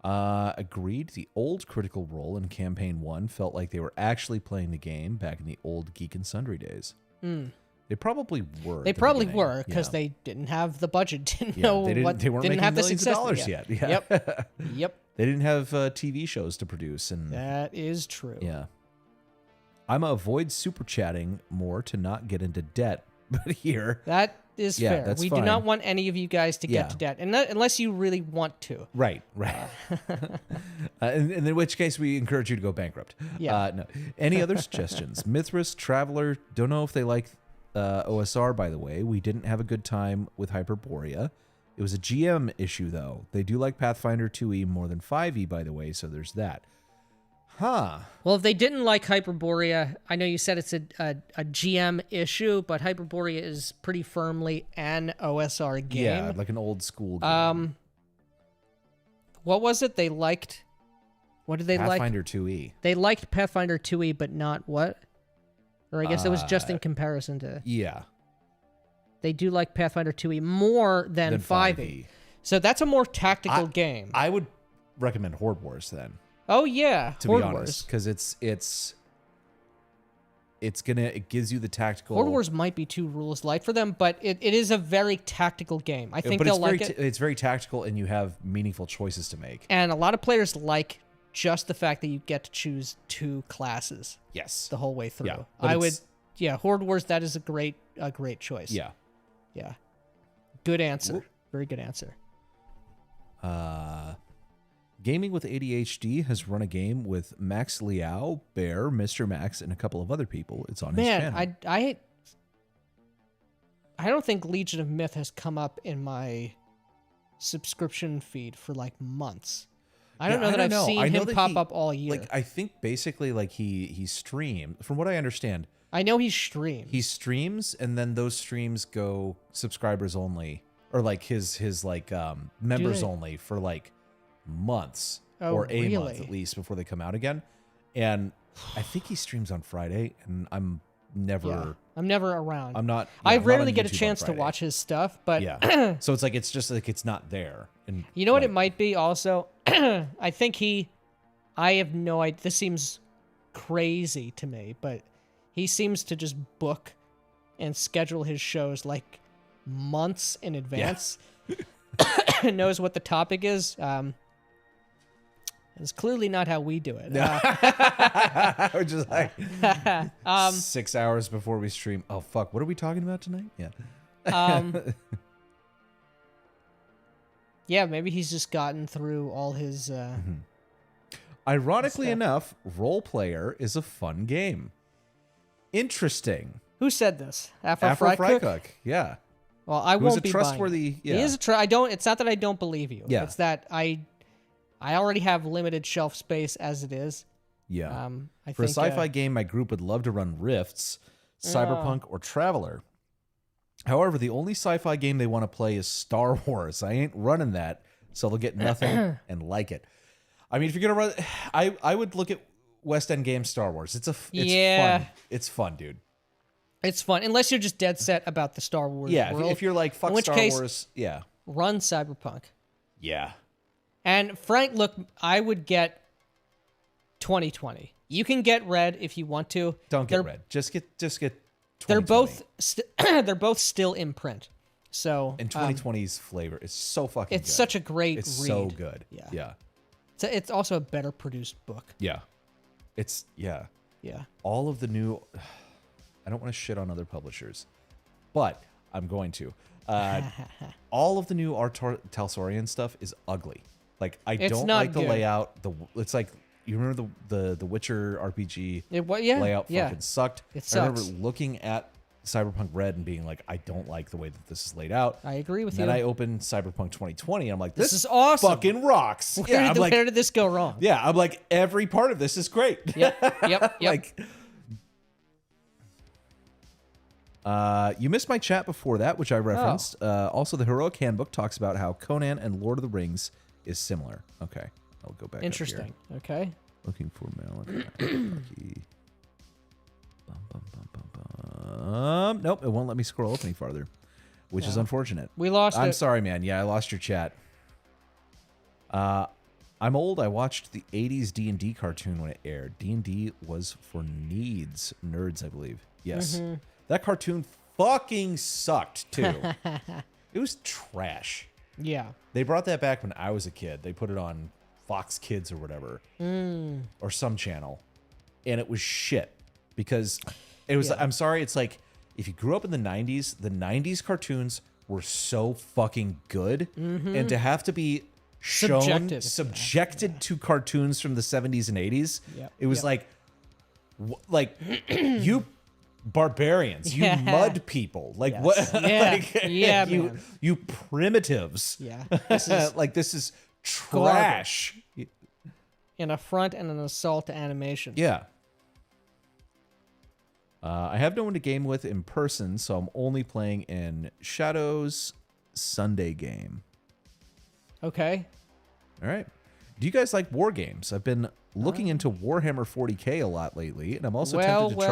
Agreed. The old Critical Role in Campaign 1 felt like they were actually playing the game back in the old Geek and Sundry days. They probably were. They at the probably beginning. were, because Yeah. they didn't have the budget, didn't Yeah, know they didn't, what, they weren't didn't making have the millions of success dollars yet. yet. Yeah. Yep. Yep. They didn't have TV shows to produce. And That is true. yeah. I'm going to avoid super chatting more to not get into debt. But here, That is Yeah, fair. that's We fine. do not want any of you guys to Yeah. get to debt, unless you really want to. right. And in which case, we encourage you to go bankrupt. Yeah. No. Any other suggestions? Mithras, Traveler, don't know if they like OSR, by the way. We didn't have a good time with Hyperborea. It was a GM issue, though. They do like Pathfinder 2e more than 5e, by the way, so there's that. Huh. Well, if they didn't like Hyperborea, I know you said it's a GM issue, but Hyperborea is pretty firmly an OSR game. Yeah, like an old school game. What was it they liked? What did they like? Pathfinder 2e. They liked Pathfinder 2e, but not what? Or I guess it was just in comparison to... Yeah. They do like Pathfinder 2e more than 5e. So that's a more tactical game. I would recommend Horde Wars then. Oh, yeah. To Horde be honest, because it gives you the tactical. Horde Wars might be too rules light for them, but it is a very tactical game. I think they'll like it. It's very tactical, and you have meaningful choices to make. And a lot of players like just the fact that you get to choose 2 classes Yes. the whole way through. Yeah, but Horde Wars, that is a great choice. Yeah. Yeah. Good answer. Very good answer. Gaming with ADHD has run a game with Max Liao, Bear, Mr. Max, and a couple of other people. It's on his channel. Man, I don't think Legion of Myth has come up in my subscription feed for like months. I don't know that I've seen him pop up all year. Like, I think basically like he streamed. From what I understand, I know he's streamed. he streams, and then those streams go subscribers only, or like his like members they? only for like months Oh, or a month really? at least before they come out again. And I think he streams on Friday, and I'm never. Yeah. I'm never around. I'm not. I I'm not rarely on get a YouTube on chance to Friday. watch his stuff, but Yeah. So it's like it's just like it's not there. And you know what it like, might be also? I think I have no idea. This seems crazy to me, but he seems to just book and schedule his shows like months in advance. And knows what the topic is. It's clearly not how we do it. We're just like 6 hours before we stream. Oh fuck! What are we talking about tonight? Yeah. Yeah, maybe he's just gotten through all his. Ironically enough, Role Player is a fun game. Interesting. Who said this? Afro Afro Frycook? Frycook. Yeah. Well, I Who's won't a be trustworthy. buying it. Yeah. He is a I don't. It's not that I don't believe you. Yeah. It's that I already have limited shelf space as it is. Yeah. I For a think, sci-fi game, my group would love to run Rifts, Cyberpunk, or Traveler. However, the only sci-fi game they want to play is Star Wars. I ain't running that, so they'll get nothing and like it. I mean, if you're gonna run, I would look at West End Games Star Wars. It's fun. It's fun, dude. It's fun, unless you're just dead set about the Star Wars Yeah, world. if you're like fuck in which Star case, Wars, yeah, run Cyberpunk. yeah. And Frank, look, I would get 2020. You can get Red if you want to. Don't get Red. Just get. They're 2020. both they're both still in print. So And 2020's flavor is so fucking. it's good. such a great It's read. so good. Yeah. Yeah. It's also a better produced book. Yeah. It's yeah. Yeah. All of the new. I don't want to shit on other publishers, but I'm going to. All of the new Talsorian stuff is ugly. Like I It's don't not like the good. layout. It's like you remember the Witcher RPG Yeah. layout Yeah. fucking sucked. It I remember sucks. looking at Cyberpunk Red and being like, I don't like the way that this is laid out. I agree with Then you. I opened Cyberpunk 2020 and I'm like, this is awesome. fucking rocks. Where did this go wrong? Yeah, I'm like, every part of this is great. Yep. Like, you missed my chat before that, which I referenced. Also, the Heroic Handbook talks about how Conan and Lord of the Rings is similar. Okay, I'll go back. Interesting. Up here. Okay. Looking for Malachi. Nope, it won't let me scroll up any farther, which is unfortunate. We lost I'm it. sorry, man. Yeah, I lost your chat. I'm old. I watched the 80s D&D cartoon when it aired. D&D was for nerds, I believe. Yes. That cartoon fucking sucked, too. It was trash. Yeah. They brought that back when I was a kid. They put it on Fox Kids or whatever. Or some channel. And it was shit. Because it was, I'm sorry, it's like, if you grew up in the 90s cartoons were so fucking good. And to have to be subjected to cartoons from the 70s and 80s, it was like you barbarians, you mud people, like what? Yeah, man. you primitives. Yeah. This is Like this is trash. an affront and an assault to animation. Yeah. I have no one to game with in person, so I'm only playing in Shadow's Sunday game. Okay. All right. Do you guys like war games? I've been looking into Warhammer 40K a lot lately, and I'm also tempted to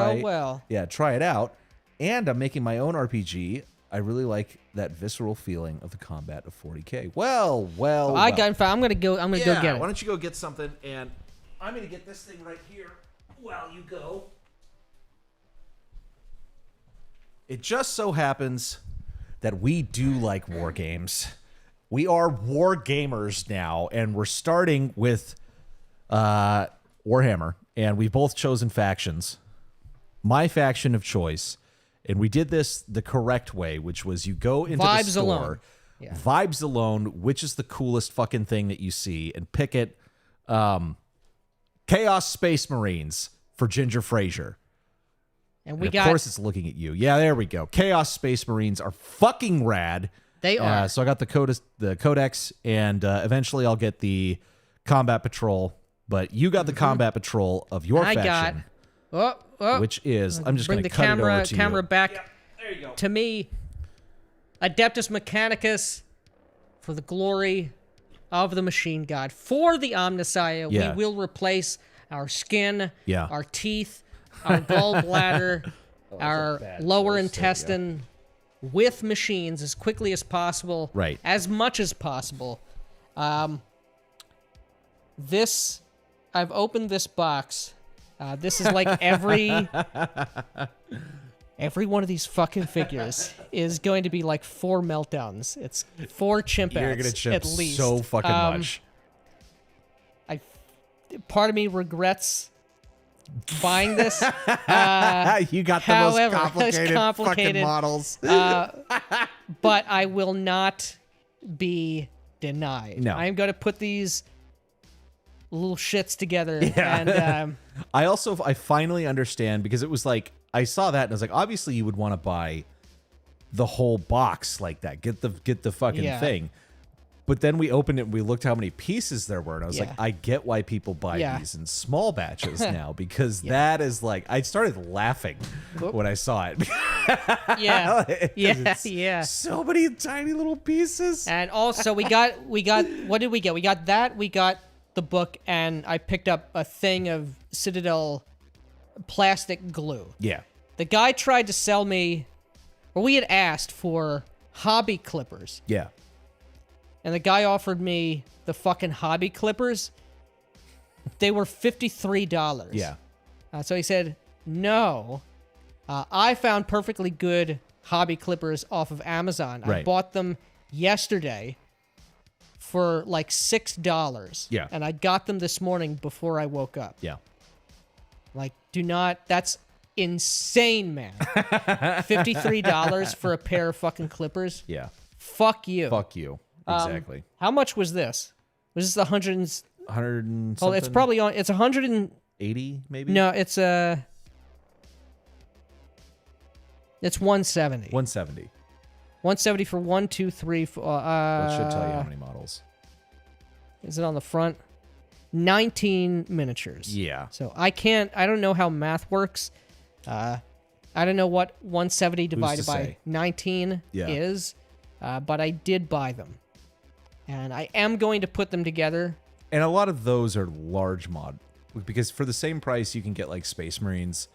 try it out. And I'm making my own RPG. I really like that visceral feeling of the combat of 40K. Well. I'm gonna go get it. Why don't you go get something, and I'm gonna get this thing right here while you go. It just so happens that we do like war games. We are war gamers now, and we're starting with Warhammer, and we've both chosen factions. My faction of choice, and we did this the correct way, which was you go into the store, Alone. Yeah. Vibes Alone, which is the coolest fucking thing that you see, and pick it. Chaos Space Marines for Ginger Fraser. And Of course, it's looking at you. Yeah, there we go. Chaos Space Marines are fucking rad. They are. So I got the Codex, and eventually I'll get the Combat Patrol. But you got the Combat Patrol of your faction, which is I'm just going to cut it over to camera you. back. Yeah, there you go. To me, Adeptus Mechanicus, for the glory of the Machine God, for the Omnissiah, we will replace our skin, our teeth, our gallbladder, our lower intestine with machines as quickly as possible. Right. As much as possible. This, I've opened this box. This is like every one of these fucking figures is going to be like 4 meltdowns. It's 4 chimp You're outs gonna chimp at least. so fucking much. Part of me regrets buying this. You got the however, most complicated, complicated, fucking models. But I will not be denied. No. I'm going to put these little shits together. And I finally understand, because it was like, I saw that and I was like, obviously you would want to buy the whole box like that. Get the fucking thing. But then we opened it and we looked how many pieces there were, and I was like, I get why people buy these in small batches now, because that is like, I started laughing when I saw it. Yeah. So many tiny little pieces. And also we got what did we get? We got that, we got the book, and I picked up a thing of Citadel plastic glue. Yeah. The guy tried to sell me, or we had asked for hobby clippers. Yeah. And the guy offered me the fucking hobby clippers. They were $53. Yeah. So he said, no. I found perfectly good hobby clippers off of Amazon. I Right. bought them yesterday for like $6. Yeah. And I got them this morning before I woke up. Yeah. Like, that's insane, man. $53 for a pair of fucking clippers? Yeah. Fuck you. Fuck you. Exactly. How much was this? Was this the 100 and... 100 and Oh, it's something? probably on... It's 80 maybe? No, it's it's 170. 170. 170 for 1, 2, 3, 4... That should tell you how many models. Is it on the front? 19 miniatures. Yeah. So I don't know how math works. I don't know what 170 divided by say? 19 Yeah. is, but I did buy them. And I am going to put them together. And a lot of those are large mod, because for the same price you can get like Space Marines,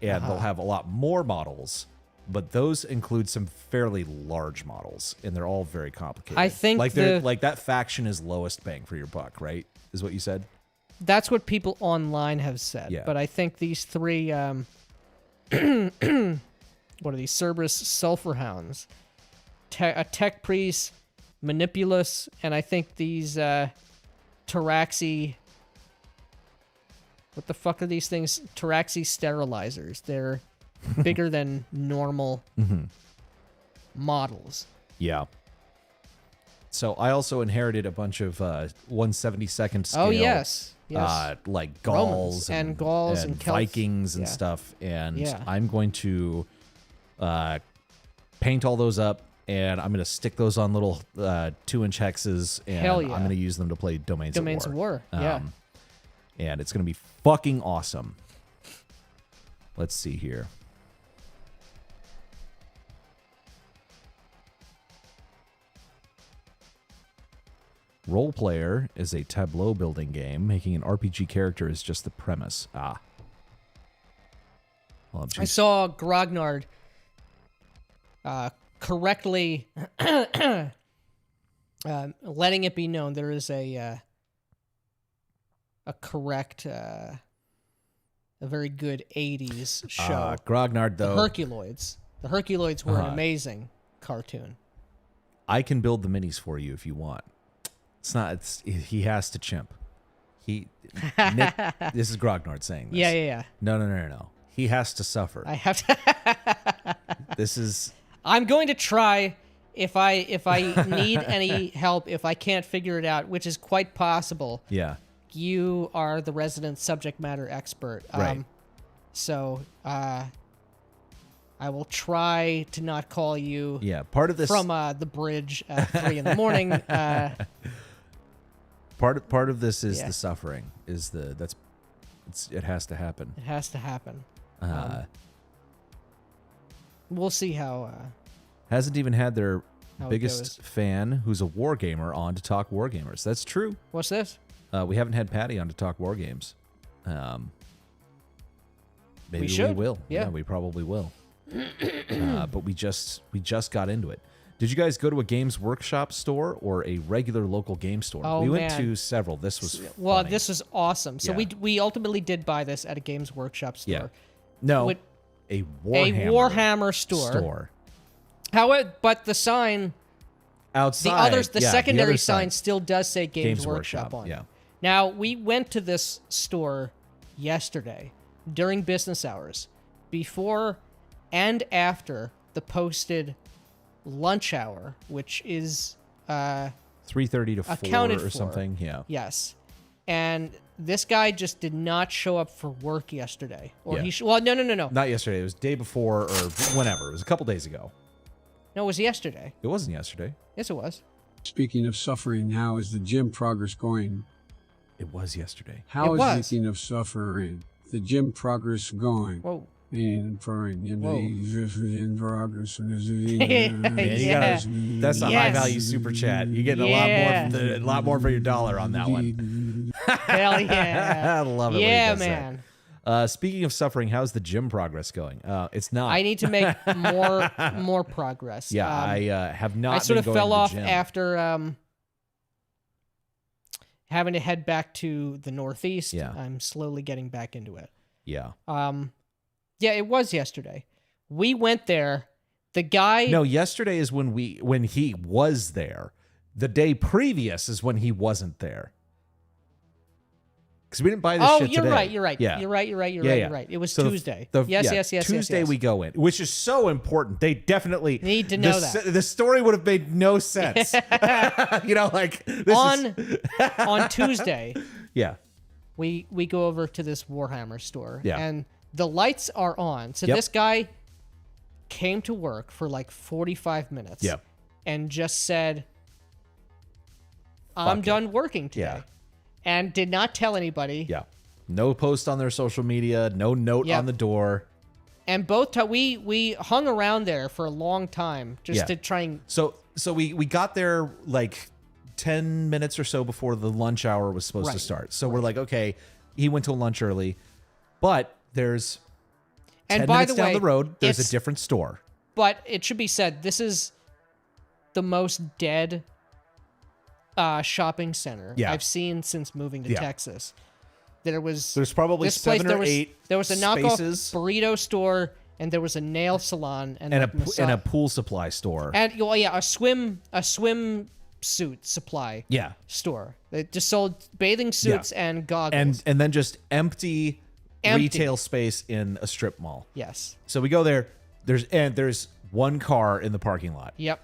and they'll have a lot more models, but those include some fairly large models, and they're all very complicated. I think like that faction is lowest bang for your buck, right? Is what you said? That's what people online have said. Yeah. But I think these three, what are these? Cerberus Sulfur Hounds, a Tech Priest, Manipulus, and I think these Taraxi. What the fuck are these things? Taraxi sterilizers. They're bigger than normal models. Yeah. So I also inherited a bunch of 1/72nd scale. Oh yes. Like Gauls and Gauls and Celts. Vikings and Yeah. stuff, and Yeah. I'm going to paint all those up, and I'm going to stick those on little 2-inch hexes, and Hell yeah. I'm going to use them to play Domains of War. Yeah. And it's going to be fucking awesome. Let's see here. Role Player is a tableau building game. Making an RPG character is just the premise. Well, I saw Grognard correctly letting it be known there is a correct, a very good 80s show. Grognard, The though. Herculoids. The Herculoids were an amazing cartoon. I can build the minis for you if you want. It's not. He has to chimp. Nick, this is Grognard saying this. Yeah. No. He has to suffer. I have to. This is. I'm going to try if I need any help, if I can't figure it out, which is quite possible. Yeah. You are the resident subject matter expert. Right. So I will try to not call you Part of this from the bridge at 3 in the morning. Part of this is Yeah. the suffering. It has to happen. It has to happen. We'll see how. Hasn't even had their How it biggest goes. fan, who's a war gamer, on to talk war gamers. That's true. What's this? We haven't had Patty on to talk war games. Maybe we should. will. Yeah. We probably will. But we just got into it. Did you guys go to a Games Workshop store or a regular local game store? Oh, we went man. to several. This was Well, funny. this was awesome. So Yeah. we ultimately did buy this at a Games Workshop store. Yeah. No, With a a Warhammer, Warhammer store. However, but the sign, outside. the yeah, secondary other sign side. still does say Games Games Workshop Workshop, on yeah. it. Now, we went to this store yesterday during business hours, before and after the posted lunch hour, which is 3:30 to 4 accounted or for. something. Yeah. Yes. And this guy just did not show up for work yesterday. Or Yeah. well, no. Not yesterday. It was day before or whenever. It was a couple days ago. No, it was yesterday. It wasn't yesterday. Yes, it was. Speaking of suffering, how is the gym progress going? It was yesterday. How It is was. speaking of suffering, the gym progress going? Whoa. In progress. Man, you gotta, that's a high Yes. value super chat. You get Yeah. a lot more for your dollar on that one. Hell yeah. I love it. when he Yeah, does that. man. Speaking of suffering, how's the gym progress going? It's not. I need to make more progress. Yeah, I have not. I sort been of going fell to the off gym. after having to head back to the Northeast. Yeah. I'm slowly getting back into it. Yeah. Yeah, it was yesterday. We went there. The guy. No, yesterday is when he was there. The day previous is when he wasn't there. Because we didn't buy this shit you're today. right. You're right. Yeah. You're right. Yeah. You're right. It was So Tuesday. the- Yes. Tuesday we go in, which is so important. They definitely Need to know the, that. The story would have made no sense. This on Tuesday, yeah. we go over to this Warhammer store. Yeah. And the lights are on. So Yep. this guy came to work for like 45 minutes. Yeah. And just said, I'm Fuck it. done working today. Yeah. And did not tell anybody. Yeah. No post on their social media, no note Yep. on the door. And both we hung around there for a long time just Yeah. to try and So we got there like 10 minutes or so before the lunch hour was supposed to Right. start. So we're like, okay, he went to lunch early, but there's 10 and by minutes the down way, the road, there's a it's- different store. But it should be said, this is the most dead shopping center Yeah. I've seen since moving to Yeah. Texas. There's probably this place, 7 there or was, 8 there was a knockoff spaces burrito store, and there was a nail salon, and and like a pool supply store. and well, yeah, a swimsuit supply Yeah. store. They just sold bathing suits and goggles. And then just empty Empty. retail space in a strip mall. yes, So we go there. There's one car in the parking lot, yep,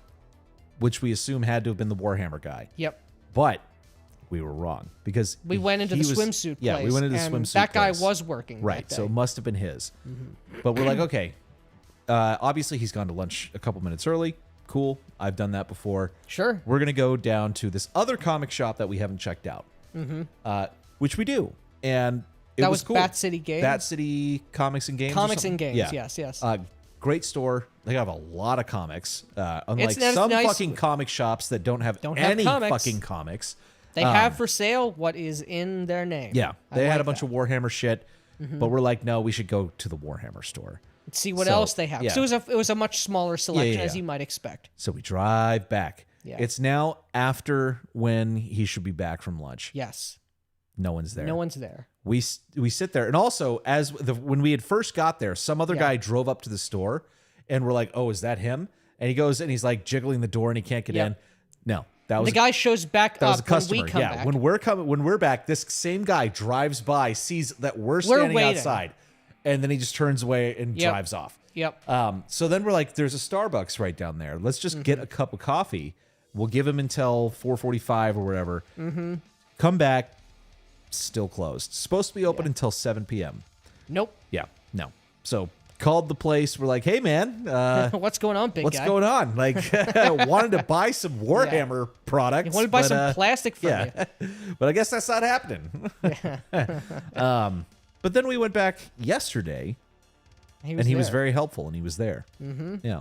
which we assume had to have been the Warhammer guy. yep. But we were wrong because We went into he the was- swimsuit place. Yeah, we went into the and swimsuit that guy place. was working. Right, that so it day. must have been his. But we're like, okay. Obviously, he's gone to lunch a couple minutes early. Cool. I've done that before. Sure. We're going to go down to this other comic shop that we haven't checked out, which we do. And it That was was cool. Bat City Games? Bat City Comics and Games. or Comics and something? Games, Yeah. yes. Great store. They have a lot of comics. Unlike It's some nice- fucking comic shops that don't have have any comics. fucking comics. They have for sale what is in their name. Yeah, I they had like a bunch that. of Warhammer shit, but we're like, no, we should go to the Warhammer store. See what So, else they have. yeah. So it was a much smaller selection, as yeah. you might expect. So we drive back. Yeah. It's now after when he should be back from lunch. Yes. No one's there. No one's there. We sit there, and also when we had first got there, some other Yeah. guy drove up to the store, and we're like, "Oh, is that him?" And he goes and he's like jiggling the door, and he can't get Yep. in. No, that was The guy shows back that was a up when customer. we come yeah, back. when we're back, this same guy drives by, sees that we're We're standing waiting. outside, and then he just turns away and Yep. drives off. Yep. So then we're like, "There's a Starbucks right down there. Let's just get a cup of coffee. We'll give him until 4:45 or whatever. Come back." Still closed. Supposed to be open until 7 p.m. Nope. Yeah, no. So called the place. We're like, hey, man, What's going on, big what's guy? going on? Like, wanted to buy some Warhammer products. You want to buy but, some plastic from you. but I guess that's not happening. But then we went back yesterday, and he was there. very helpful, and he was there. Mm-hmm. Yeah.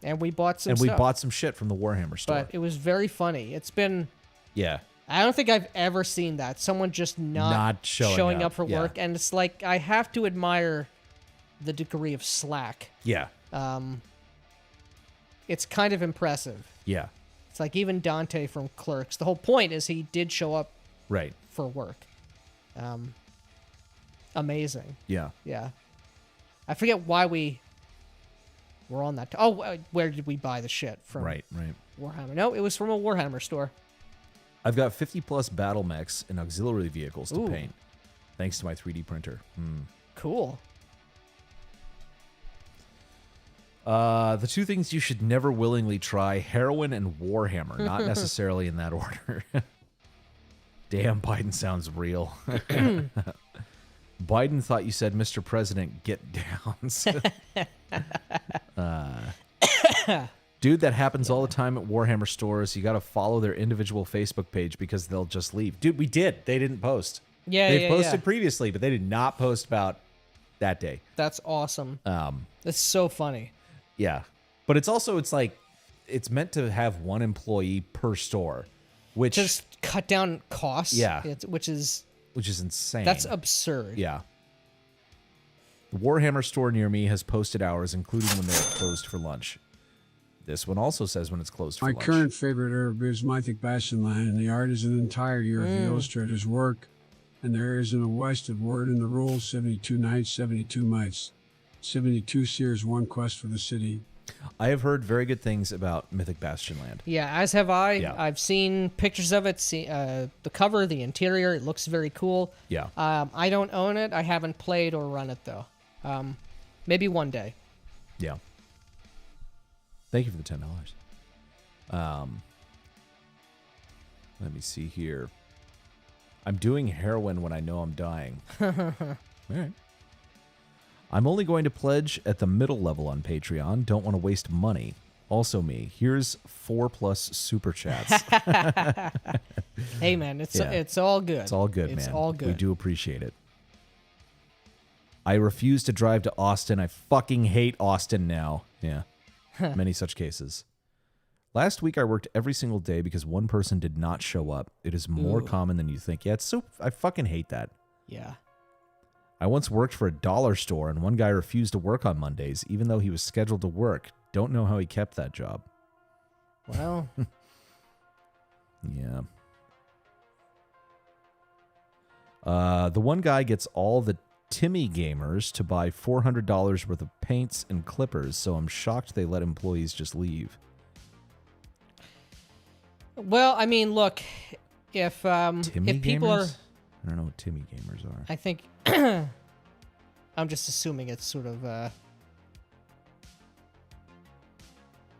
And we bought some And we stuff. bought some shit from the Warhammer store. But it was very funny. It's been... yeah. I don't think I've ever seen that. Someone just not showing up up, for yeah. work. And it's like, I have to admire the degree of slack. Yeah. It's kind of impressive. Yeah. It's like even Dante from Clerks. The whole point is he did show up Right. for work. Amazing. Yeah. Yeah. I forget why we were on that. Where did we buy the shit from? Right. Warhammer. No, it was from a Warhammer store. I've got 50 plus battle mechs and auxiliary vehicles to Ooh. paint, thanks to my 3D printer. Cool. The two things you should never willingly try: heroin and Warhammer. Not necessarily in that order. Damn, Biden sounds real. Biden thought you said, "Mr. President, get downs." Dude, that happens all the time at Warhammer stores. You got to follow their individual Facebook page because they'll just leave. Dude, we did. They didn't post. Yeah, They've posted previously, but they did not post about that day. That's awesome. That's so funny. Yeah. But it's like, it's meant to have one employee per store, which Just cut down costs. Yeah. Which is insane. That's absurd. Yeah. The Warhammer store near me has posted hours, including when they're closed for lunch. This one also says when it's closed for My lunch. current favorite herb is Mythic Bastionland, and the art is an entire year of the illustrator's work, and there isn't a wasted word in the rules. 72 nights, 72 mites, 72 seers, one quest for the city. I have heard very good things about Mythic Bastionland. Yeah, as have I. Yeah. I've seen pictures of it, the cover, the interior. It looks very cool. Yeah. I don't own it. I haven't played or run it, though. Maybe one day. Yeah. Thank you for the $10. Let me see here. I'm doing heroin when I know I'm dying. All right. I'm only going to pledge at the middle level on Patreon. Don't want to waste money. Also me. Here's 4+ super chats. Hey, man, it's Yeah. it's all good. It's all good, man. It's all good. We do appreciate it. I refuse to drive to Austin. I fucking hate Austin now. Yeah. Many such cases. Last week I worked every single day because one person did not show up. It is more common than you think. Yeah, I fucking hate that. Yeah. I once worked for a dollar store and one guy refused to work on Mondays even though he was scheduled to work. Don't know how he kept that job. Well. Yeah. The one guy gets all the Timmy gamers to buy $400 worth of paints and clippers, so I'm shocked they let employees just leave. Well, I mean, look, if Timmy if people gamers? are, I don't know what Timmy gamers are. I think I'm just assuming it's sort of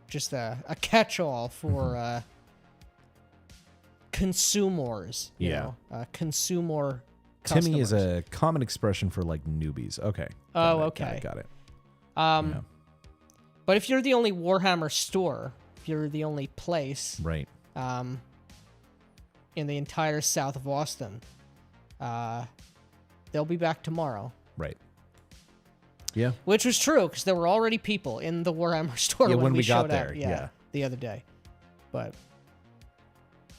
just a catch-all for consumers. You Yeah. know, consumer. Timmy is customers. a common expression for like newbies. Okay. Oh, Got it, okay. Got it. Yeah. But if you're the only Warhammer store, if you're the only place, Right. in the entire south of Austin, they'll be back tomorrow. Right. Yeah. Which was true, because there were already people in the Warhammer store Yeah, when we got showed there. up. Yeah. The other day. But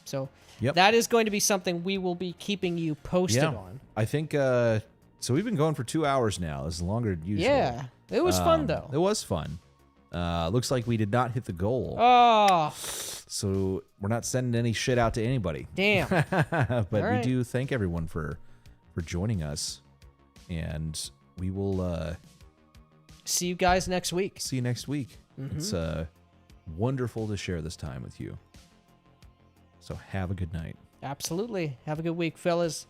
so Yep. that is going to be something we will be keeping you posted Yeah. on. I think so we've been going for 2 hours now. This is longer than usual. Yeah. It was fun though. It was fun. Looks like we did not hit the goal. Oh, So we're not sending any shit out to anybody. damn. But All right. we do thank everyone for joining us. And we will See you guys next week. see you next week. It's wonderful to share this time with you. So have a good night. Absolutely. Have a good week, fellas.